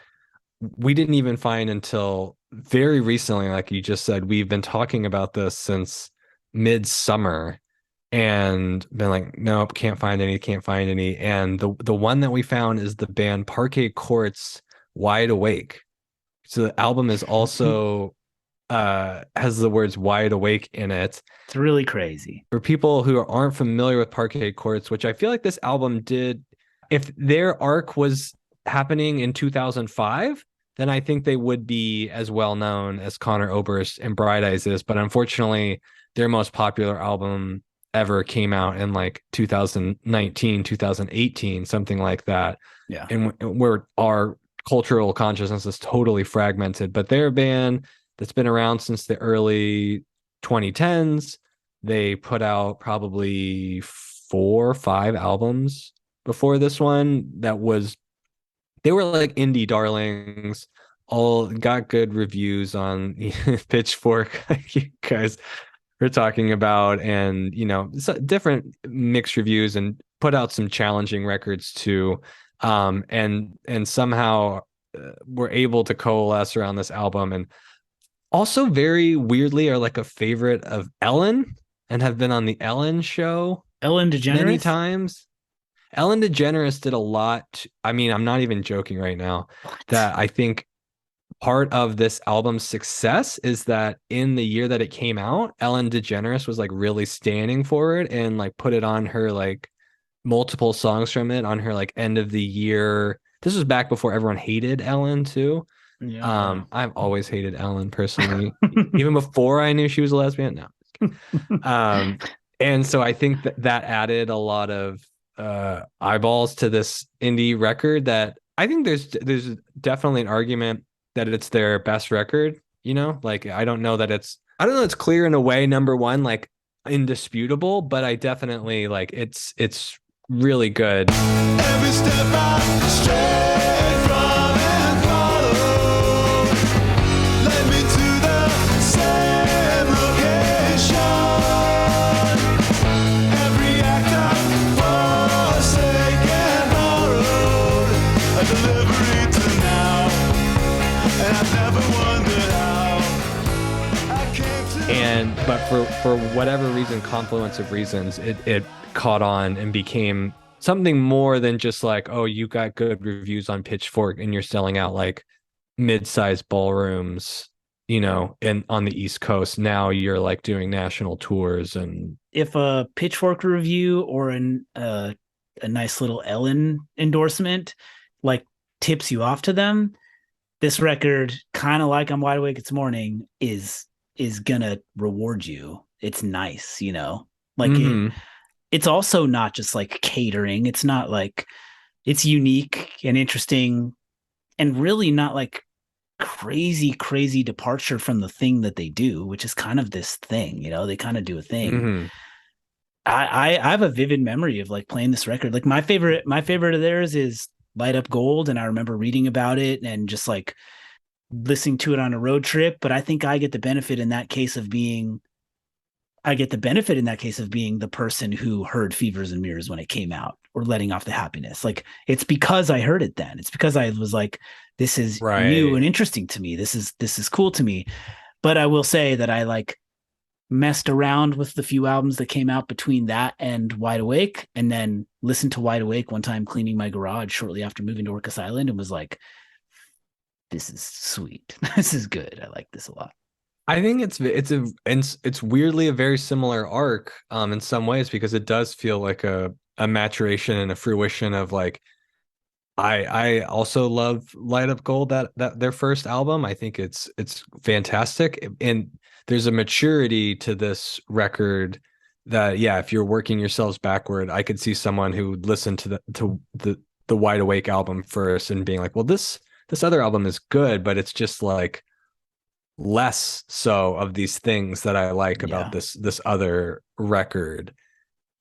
we didn't even find until very recently, like you just said, we've been talking about this since midsummer and been like, nope, can't find any. And the one that we found is the band Parquet Court's Wide Awake. So the album is also has the words wide awake in it. It's really crazy. For people who aren't familiar with Parquet Courts, which I feel like this album did, if their arc was happening in 2005, then I think they would be as well known as Conor Oberst and Bright Eyes is. But unfortunately, their most popular album ever came out in like 2019, 2018, something like that. Yeah. And where our cultural consciousness is totally fragmented. But they're a band that's been around since the early 2010s. They put out probably 4 or 5 albums before this one they were like indie darlings, all got good reviews on Pitchfork, like you guys were talking about, and different mixed reviews, and put out some challenging records too, and somehow were able to coalesce around this album, and also very weirdly are like a favorite of Ellen and have been on the Ellen show Ellen DeGeneres many times. Ellen DeGeneres did a lot. I mean, I'm not even joking right now. That I think part of this album's success is that in the year that it came out, Ellen DeGeneres was like really standing for it and like put it on her like multiple songs from it on her like end of the year. This was back before everyone hated Ellen too. Yeah. I've always hated Ellen personally, even before I knew she was a lesbian. No. And so I think that added a lot of eyeballs to this indie record that I think there's definitely an argument that it's their best record, like I don't know it's clear in a way number one, like indisputable, but I definitely like it's really good. Every step I stray from and follow led me to the same location. Every act I forsaken, borrowed a delivery to now, and I've never wondered how I came to. But for whatever reason, confluence of reasons, it caught on and became something more than just like, oh, you got good reviews on Pitchfork and you're selling out like mid-sized ballrooms, and on the East Coast. Now you're like doing national tours. And if a Pitchfork review or a nice little Ellen endorsement like tips you off to them, this record, kind of like I'm Wide Awake It's Morning, is gonna reward you. It's nice, like it's also not just like catering. It's not like, it's unique and interesting and really not like crazy departure from the thing that they do, which is kind of this thing, they kind of do a thing. I have a vivid memory of like playing this record. Like my favorite of theirs is Light Up Gold. And I remember reading about it and just like listening to it on a road trip. But I think I get the benefit in that case of being the person who heard Fevers and Mirrors when it came out, or Letting Off the Happiness. Like, it's because I heard it then. It's because I was like, this is new and interesting to me. This is cool to me. But I will say that I like messed around with the few albums that came out between that and Wide Awake, and then listened to Wide Awake one time cleaning my garage shortly after moving to Orcas Island, and was like, this is sweet. This is good. I like this a lot. I think it's weirdly a very similar arc in some ways, because it does feel like a maturation and a fruition of like, I also love Light Up Gold, that their first album. I think it's fantastic, and there's a maturity to this record that, yeah, if you're working yourselves backward, I could see someone who listened to the Wide Awake album first and being like, well, this other album is good, but it's just like less so of these things that I like about this other record.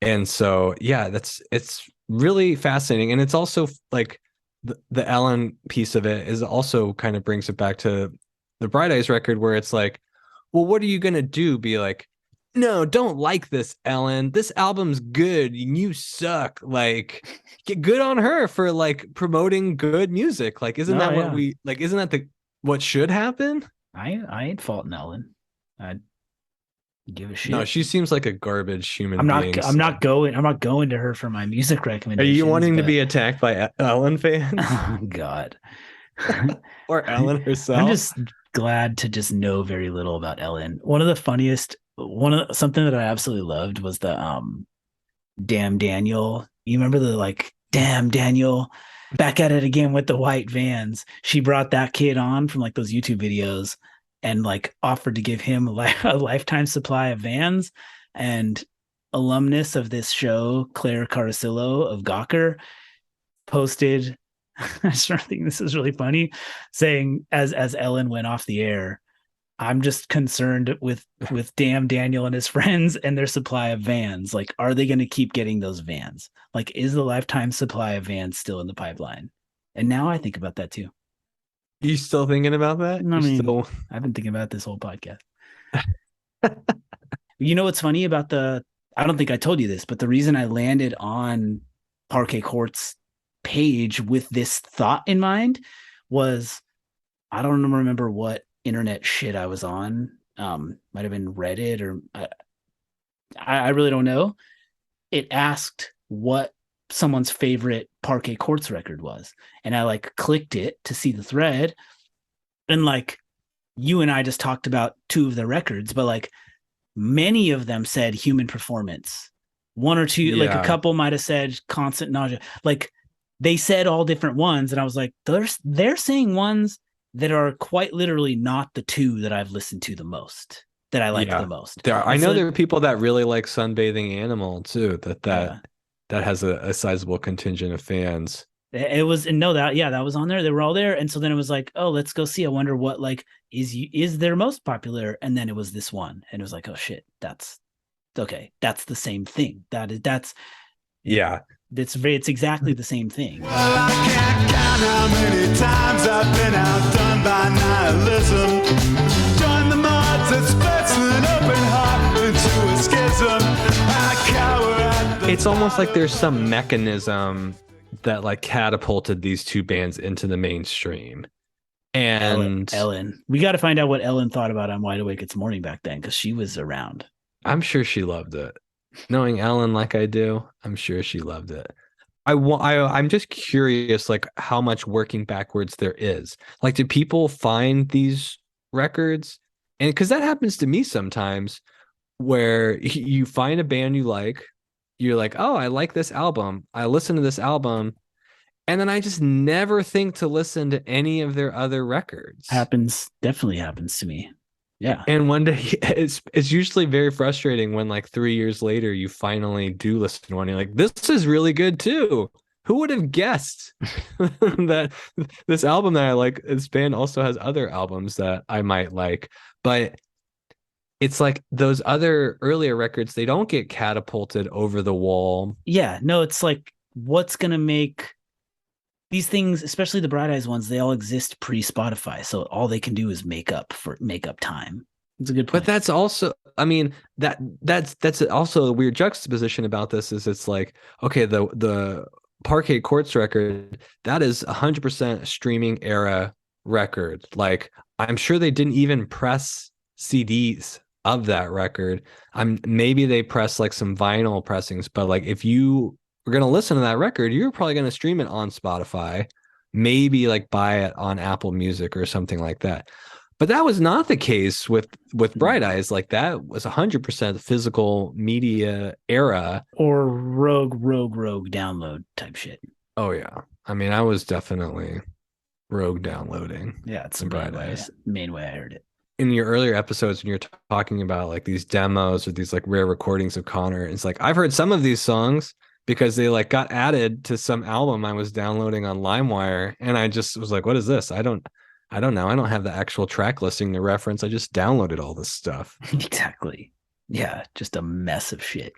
And so, yeah, it's really fascinating. And it's also like the Ellen piece of it is also kind of brings it back to the Bright Eyes record, where it's like, well, what are you going to do? Be like, no, don't like this, Ellen. This album's good and you suck. Like, get good on her for like promoting good music. Like, isn't that what we like? Isn't that what should happen? I ain't faulting Ellen. I give a shit. No, she seems like a garbage human being. I'm not going to her for my music Are recommendations. you wanting to be attacked by Ellen fans? Oh God. Or Ellen herself? I'm just glad to just know very little about Ellen. Something that I absolutely loved was the Damn Daniel. You remember the like, damn Daniel, back at it again with the white vans. She brought that kid on from like those YouTube videos and like offered to give him a lifetime supply of vans. And alumnus of this show, Claire Caracillo of Gawker, posted, I sort of think this is really funny, saying as Ellen went off the air, I'm just concerned with damn Daniel and his friends and their supply of vans. Like, are they going to keep getting those vans? Like, is the lifetime supply of vans still in the pipeline? And now I think about that too. You still thinking about that? I've been thinking about this whole podcast. You know what's funny about I don't think I told you this, but the reason I landed on Parquet Court's page with this thought in mind was, I don't remember what internet shit I was on. Might have been Reddit, or I really don't know. It asked what someone's favorite Parquet Courts record was, and I like clicked it to see the thread, and like you and I just talked about two of the records, but like many of them said Human Performance. One or two, like a couple might have said Constant Nausea. Like they said all different ones, and I was like, they're saying ones that are quite literally not the two that I've listened to the most, that I like the most. I know there are people that really like Sunbathing Animal too, that has a sizable contingent of fans. It was, and no, that was on there. They were all there. And so then it was like, oh, let's go see. I wonder what like is their most popular. And then it was this one. And it was like, oh shit, that's okay. That's the same thing. It's exactly the same thing. Well, I can't count how many times I've been outdone by nihilism. Join the mods that splits an open heart into a schism. I cower at the It's almost like there's some mechanism that like catapulted these two bands into the mainstream. And Ellen. We got to find out what Ellen thought about I'm Wide Awake It's Morning back then, because she was around. I'm sure she loved it. Knowing Ellen like I do, I'm sure she loved it. I'm just curious, like how much working backwards there is. Like, do people find these records? And because that happens to me sometimes, where you find a band you like, you're like, oh, I like this album. I listen to this album, and then I just never think to listen to any of their other records. Definitely happens to me. Yeah. And one day it's usually very frustrating when like 3 years later you finally do listen to one. You're like, this is really good too. Who would have guessed that this album that I like, this band also has other albums that I might like? But it's like those other earlier records, they don't get catapulted over the wall. Yeah. No, it's like, what's going to make these things, especially the Bright Eyes ones, they all exist pre-Spotify. So all they can do is make up time. It's a good point. But that's also, I mean, that's also a weird juxtaposition about this is it's like, okay, the Parquet Courts record, that is 100% streaming era record. Like, I'm sure they didn't even press CDs of that record. Maybe they press like some vinyl pressings, but like if you we're going to listen to that record, you're probably going to stream it on Spotify. maybe like buy it on Apple Music or something like that. But that was not the case with Bright Eyes. Like that was 100% physical media era. Or rogue download type shit. Oh yeah. I mean, I was definitely rogue downloading. Yeah, it's the Bright Eyes. main way I heard it. In your earlier episodes, when you're talking about like these demos or these like rare recordings of Connor, it's like I've heard some of these songs because they like got added to some album I was downloading on LimeWire, and I just was like, what is this? I don't know. I don't have the actual track listing to reference. I just downloaded all this stuff. Exactly. Yeah, just a mess of shit.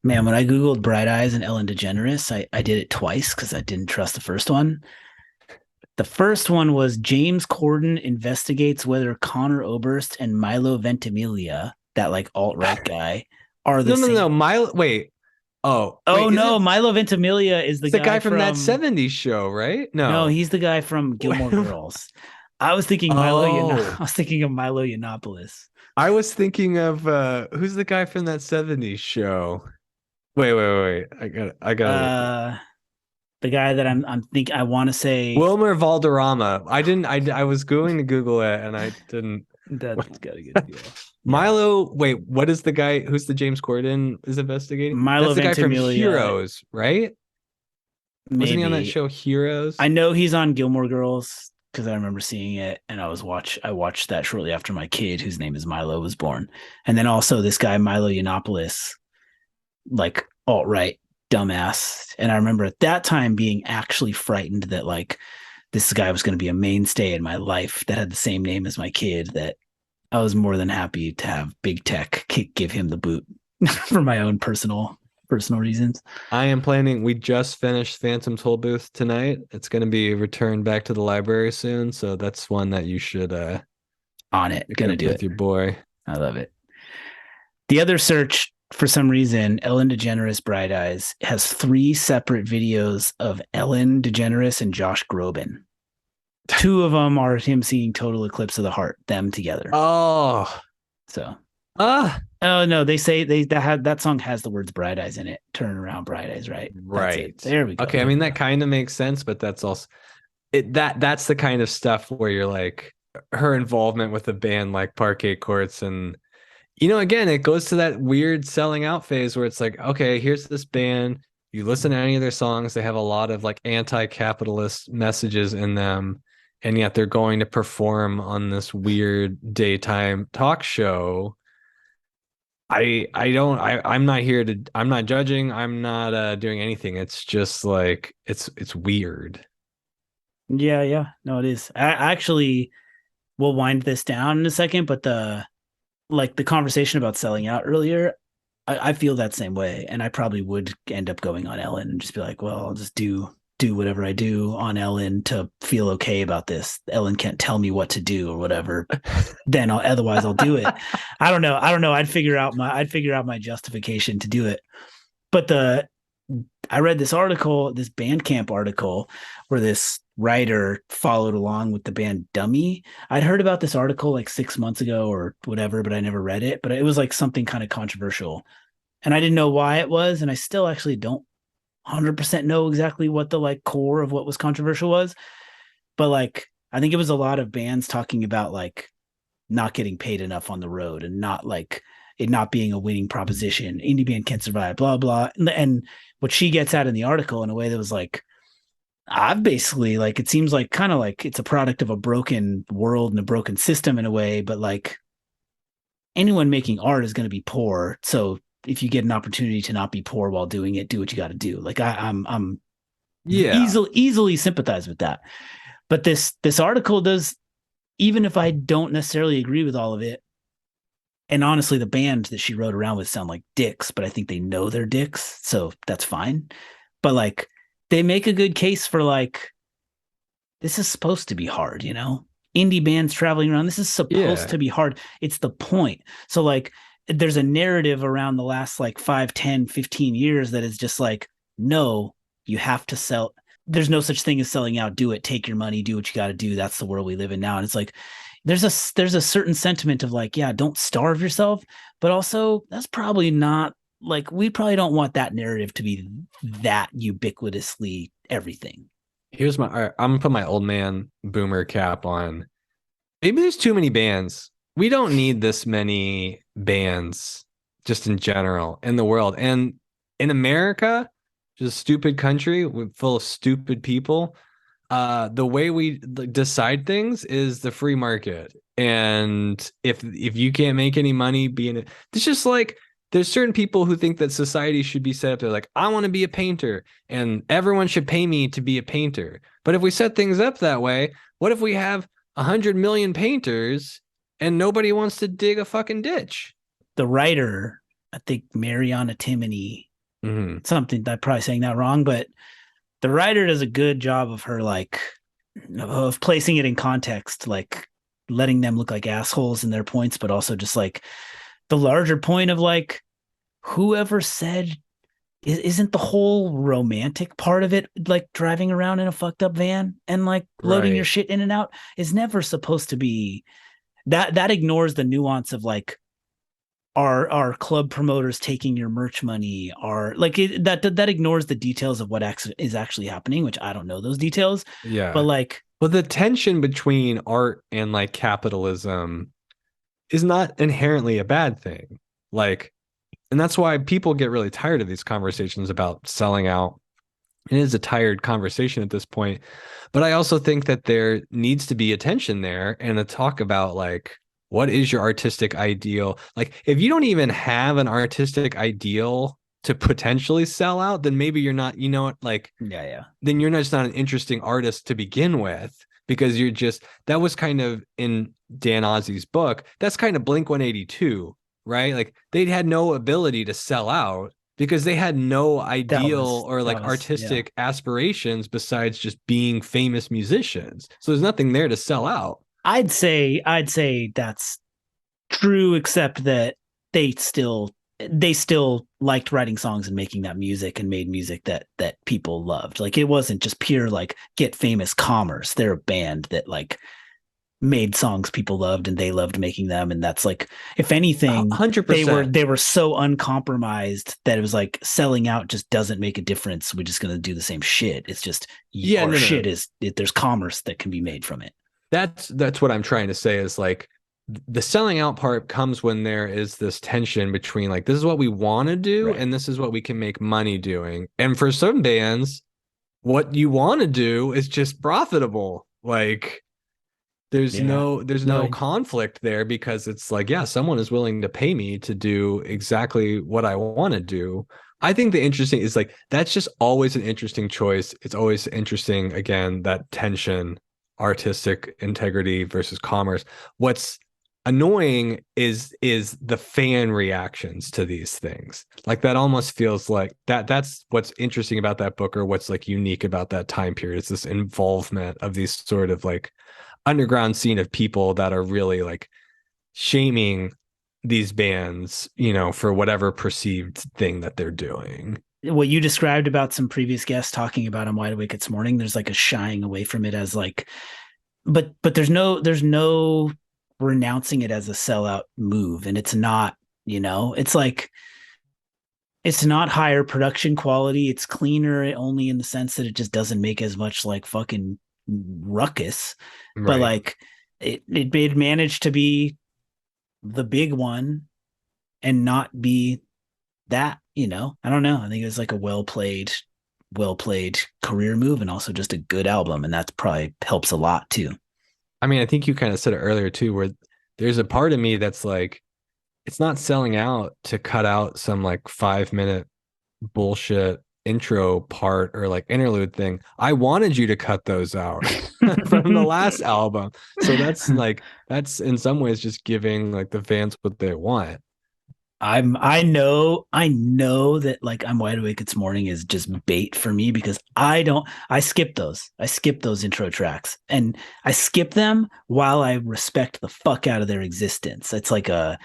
Man, when I Googled Bright Eyes and Ellen DeGeneres, I did it twice because I didn't trust the first one. The first one was James Corden investigates whether Connor Oberst and Milo Ventimiglia, that like alt-right guy, are the same. No. Milo, wait. Oh, no, Milo Ventimiglia is the guy from that 70s show, right? No, he's the guy from Gilmore Girls. I was thinking I was thinking of Milo Yiannopoulos. I was thinking of who's the guy from that 70s show? Wait. I got the guy that I want to say Wilmer Valderrama. I was going to Google it and I didn't. That's got a good deal. Milo, wait, what is the guy who's the James Corden is investigating? Milo That's the guy from Ventimiglia. Heroes, right? Maybe. Wasn't he on that show Heroes? I know he's on Gilmore Girls because I remember seeing it, and I watched that shortly after my kid, whose name is Milo, was born. And then also this guy Milo Yiannopoulos, like alt-right dumbass. And I remember at that time being actually frightened that like this guy was going to be a mainstay in my life that had the same name as my kid, that I was more than happy to have big tech give him the boot for my own personal reasons. I am planning. We just finished Phantom Tollbooth tonight. It's going to be returned back to the library soon, so that's one that you should on it. Gonna do it with your boy. I love it. The other search, for some reason, Ellen DeGeneres Bright Eyes has 3 separate videos of Ellen DeGeneres and Josh Groban. 2 of them are him singing Total Eclipse of the Heart, them together. Oh, so oh no, they say that song has the words Bright Eyes in it. Turn around, Bright Eyes, right? Right. There we go. Okay, I mean that kind of makes sense, but that's also that's the kind of stuff where you're like her involvement with a band like Parquet Courts, and again, it goes to that weird selling out phase where it's like, okay, here's this band. You listen to any of their songs, they have a lot of like anti-capitalist messages in them, and yet they're going to perform on this weird daytime talk show. I'm not here to, I'm not judging. I'm not doing anything. It's just like, it's weird. Yeah. No, it is. I actually will wind this down in a second, but the conversation about selling out earlier, I feel that same way. And I probably would end up going on Ellen and just be like, well, I'll just do whatever I do on Ellen to feel okay about this. Ellen can't tell me what to do or whatever. Then otherwise I'll do it. I don't know. I'd figure out my justification to do it. But I read this article, this Bandcamp article, where this writer followed along with the band Dummy. I'd heard about this article like 6 months ago or whatever, but I never read it. But it was like something kind of controversial, and I didn't know why it was, and I still actually don't 100% know exactly what the like core of what was controversial was. But like, I think it was a lot of bands talking about like not getting paid enough on the road and not like it not being a winning proposition. Indie band can't survive, blah, blah. And what she gets at in the article in a way that was like, I've basically like, it seems like kind of like it's a product of a broken world and a broken system in a way, but like anyone making art is going to be poor. So if you get an opportunity to not be poor while doing it, do what you got to do. Like I'm easily sympathize with that. But this article does, even if I don't necessarily agree with all of it, and honestly, the band that she wrote around with sound like dicks, but I think they know they're dicks, so that's fine. But like, they make a good case for like, this is supposed to be hard, Indie bands traveling around. This is supposed to be hard. It's the point. So like, there's a narrative around the last like 5, 10, 15 years that is just like, no, you have to sell. There's no such thing as selling out. Do it. Take your money. Do what you got to do. That's the world we live in now. And it's like, there's a certain sentiment of like, yeah, don't starve yourself. But also that's probably not like, we probably don't want that narrative to be that ubiquitously everything. Here's my, all right, I'm gonna put my old man boomer cap on. Maybe there's too many bands. We don't need this many bands just in general in the world. And in America, just a stupid country full of stupid people. The way we decide things is the free market. And if you can't make any money being it, it's just like there's certain people who think that society should be set up. They're like, I want to be a painter and everyone should pay me to be a painter. But if we set things up that way, what if we have 100 million painters and nobody wants to dig a fucking ditch? The writer, I think Mariana Timony, Mm-hmm. something, I'm probably saying that wrong, but the writer does a good job of her, like, of placing it in context, like letting them look like assholes in their points, but also just like the larger point of like, whoever said, isn't the whole romantic part of it like driving around in a fucked up van and like loading your Right. shit in and out is never supposed to be that ignores the nuance of like, are club promoters taking your merch money, are like that ignores the details of what is actually happening, which I don't know those details, Yeah. but like, Well, the tension between art and like capitalism is not inherently a bad thing. Like, and that's why people get really tired of these conversations about selling out. It is a tired conversation at this point. But I also think that there needs to be a tension there and a talk about like, what is your artistic ideal? Like, if you don't even have an artistic ideal to potentially sell out, then maybe you're not, you know what, like, yeah. then you're just not an interesting artist to begin with, because you're just, that was kind of in Dan Ozzi's book, that's kind of Blink 182, right? Like they had no ability to sell out because they had no ideal or like artistic aspirations besides just being famous musicians. So there's nothing there to sell out. I'd say that's true, except that they still liked writing songs and making that music and made music that people loved. Like it wasn't just pure like get famous commerce. They're a band that like made songs people loved and they loved making them. And that's like, if anything, 100%. they were so uncompromised that it was like selling out just doesn't make a difference. We're just going to do the same shit. It's just shit is there's commerce that can be made from it. That's what I'm trying to say is like the selling out part comes when there is this tension between like, this is what we want to do, right, and this is what we can make money doing. And for some bands, what you want to do is just profitable. Like there's no conflict there, because it's like, yeah, someone is willing to pay me to do exactly what I want to do. I think the interesting is like, that's just always an interesting choice. It's always interesting, again, that tension, artistic integrity versus commerce. What's annoying is the fan reactions to these things. Like that almost feels like that's what's interesting about that book, or what's like unique about that time period. It's this involvement of these sort of like underground scene of people that are really like shaming these bands, you know, for whatever perceived thing that they're doing. What you described about some previous guests talking about I'm Wide Awake This Morning, there's like a shying away from it as like, but there's no renouncing it as a sellout move. And it's not, you know, it's like, it's not higher production quality. It's cleaner only in the sense that it just doesn't make as much like fucking ruckus, right, but like it managed to be the big one and not be that, you know. I don't know. I think it was like a well played career move, and also just a good album, and that probably helps a lot too. I mean, I think you kind of said it earlier too, where there's a part of me that's like, it's not selling out to cut out some like 5-minute bullshit intro part or like interlude thing. I wanted you to cut those out from the last album. So that's like, that's in some ways just giving like the fans what they want. I know that like I'm Wide Awake This Morning is just bait for me, because I skip those intro tracks, and I skip them while I respect the fuck out of their existence. It's like a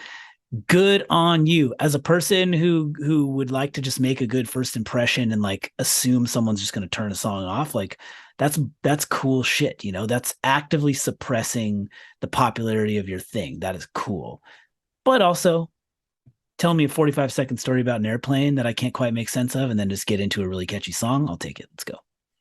good on you as a person who would like to just make a good first impression and like assume someone's just going to turn a song off. Like that's cool shit, you know. That's actively suppressing the popularity of your thing. That is cool. But also, tell me a 45-second story about an airplane that I can't quite make sense of, and then just get into a really catchy song. I'll take it. Let's go.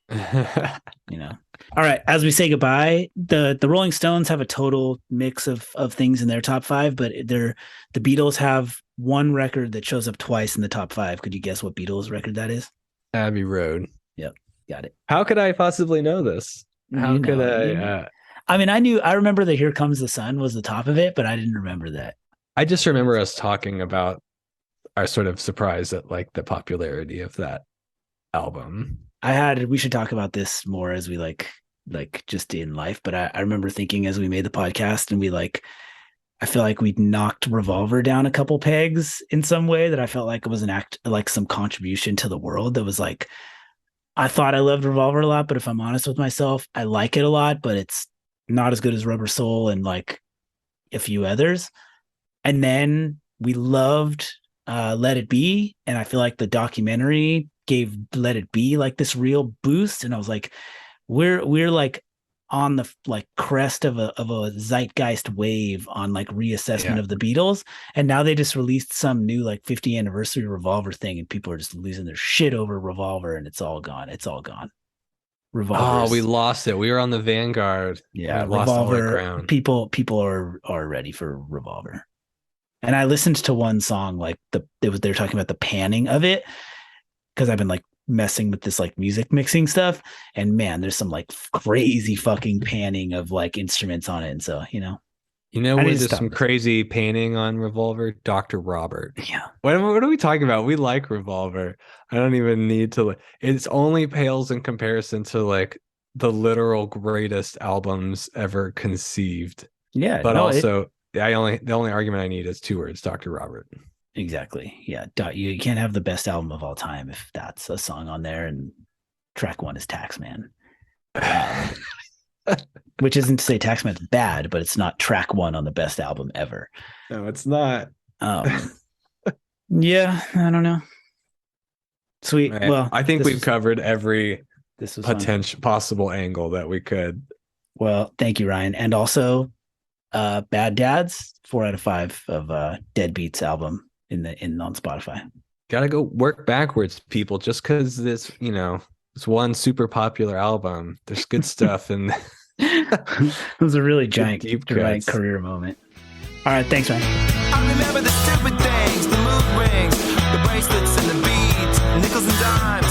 You know. All right. As we say goodbye, the Rolling Stones have a total mix of things in their top 5, but the Beatles have one record that shows up twice in the top 5. Could you guess what Beatles record that is? Abbey Road. Yep, got it. How could I possibly know this? How could I? I mean, I remember that "Here Comes the Sun" was the top of it, but I didn't remember that. I just remember us talking about our sort of surprise at like the popularity of that album. We should talk about this more as we like just in life, but I remember thinking as we made the podcast and I feel like we knocked Revolver down a couple pegs in some way that I felt like it was an act, like some contribution to the world that was like, I thought I loved Revolver a lot, but if I'm honest with myself, I like it a lot, but it's not as good as Rubber Soul and like a few others. And then we loved Let It Be, and I feel like the documentary gave Let It Be like this real boost, and I was like, we're like on the like crest of a zeitgeist wave on like reassessment of the Beatles, and now they just released some new like 50th anniversary Revolver thing, and people are just losing their shit over Revolver, and it's all gone. Revolver. Oh, we lost it. We were on the vanguard. Yeah, we lost all the Revolver. ground. People are ready for Revolver. And I listened to one song like they're talking about the panning of it, because I've been like messing with this like music mixing stuff, and man, there's some like crazy fucking panning of like instruments on it, and so there's some crazy painting on Revolver. Dr. Robert. Yeah. What are we talking about? We like Revolver. I don't even need to. It's only pales in comparison to like the literal greatest albums ever conceived. Yeah, but also the only argument I need is 2 words: Dr. Robert. Exactly. Yeah. You can't have the best album of all time if that's a song on there, and track 1 is Taxman. Which isn't to say Taxman's bad, but it's not track 1 on the best album ever. No, it's not. Yeah, I don't know. Sweet. Right. Well, I think we've covered every potential possible angle that we could. Well, thank you, Ryan. And also Bad Dads, 4 out of 5 of Deadbeats album in on Spotify. Gotta go work backwards, people. Just because this it's one super popular album, there's good stuff, and it was a really giant career moment. All right, thanks, Ryan. I remember the stupid things, the mood rings, the bracelets and the beads, nickels and dimes.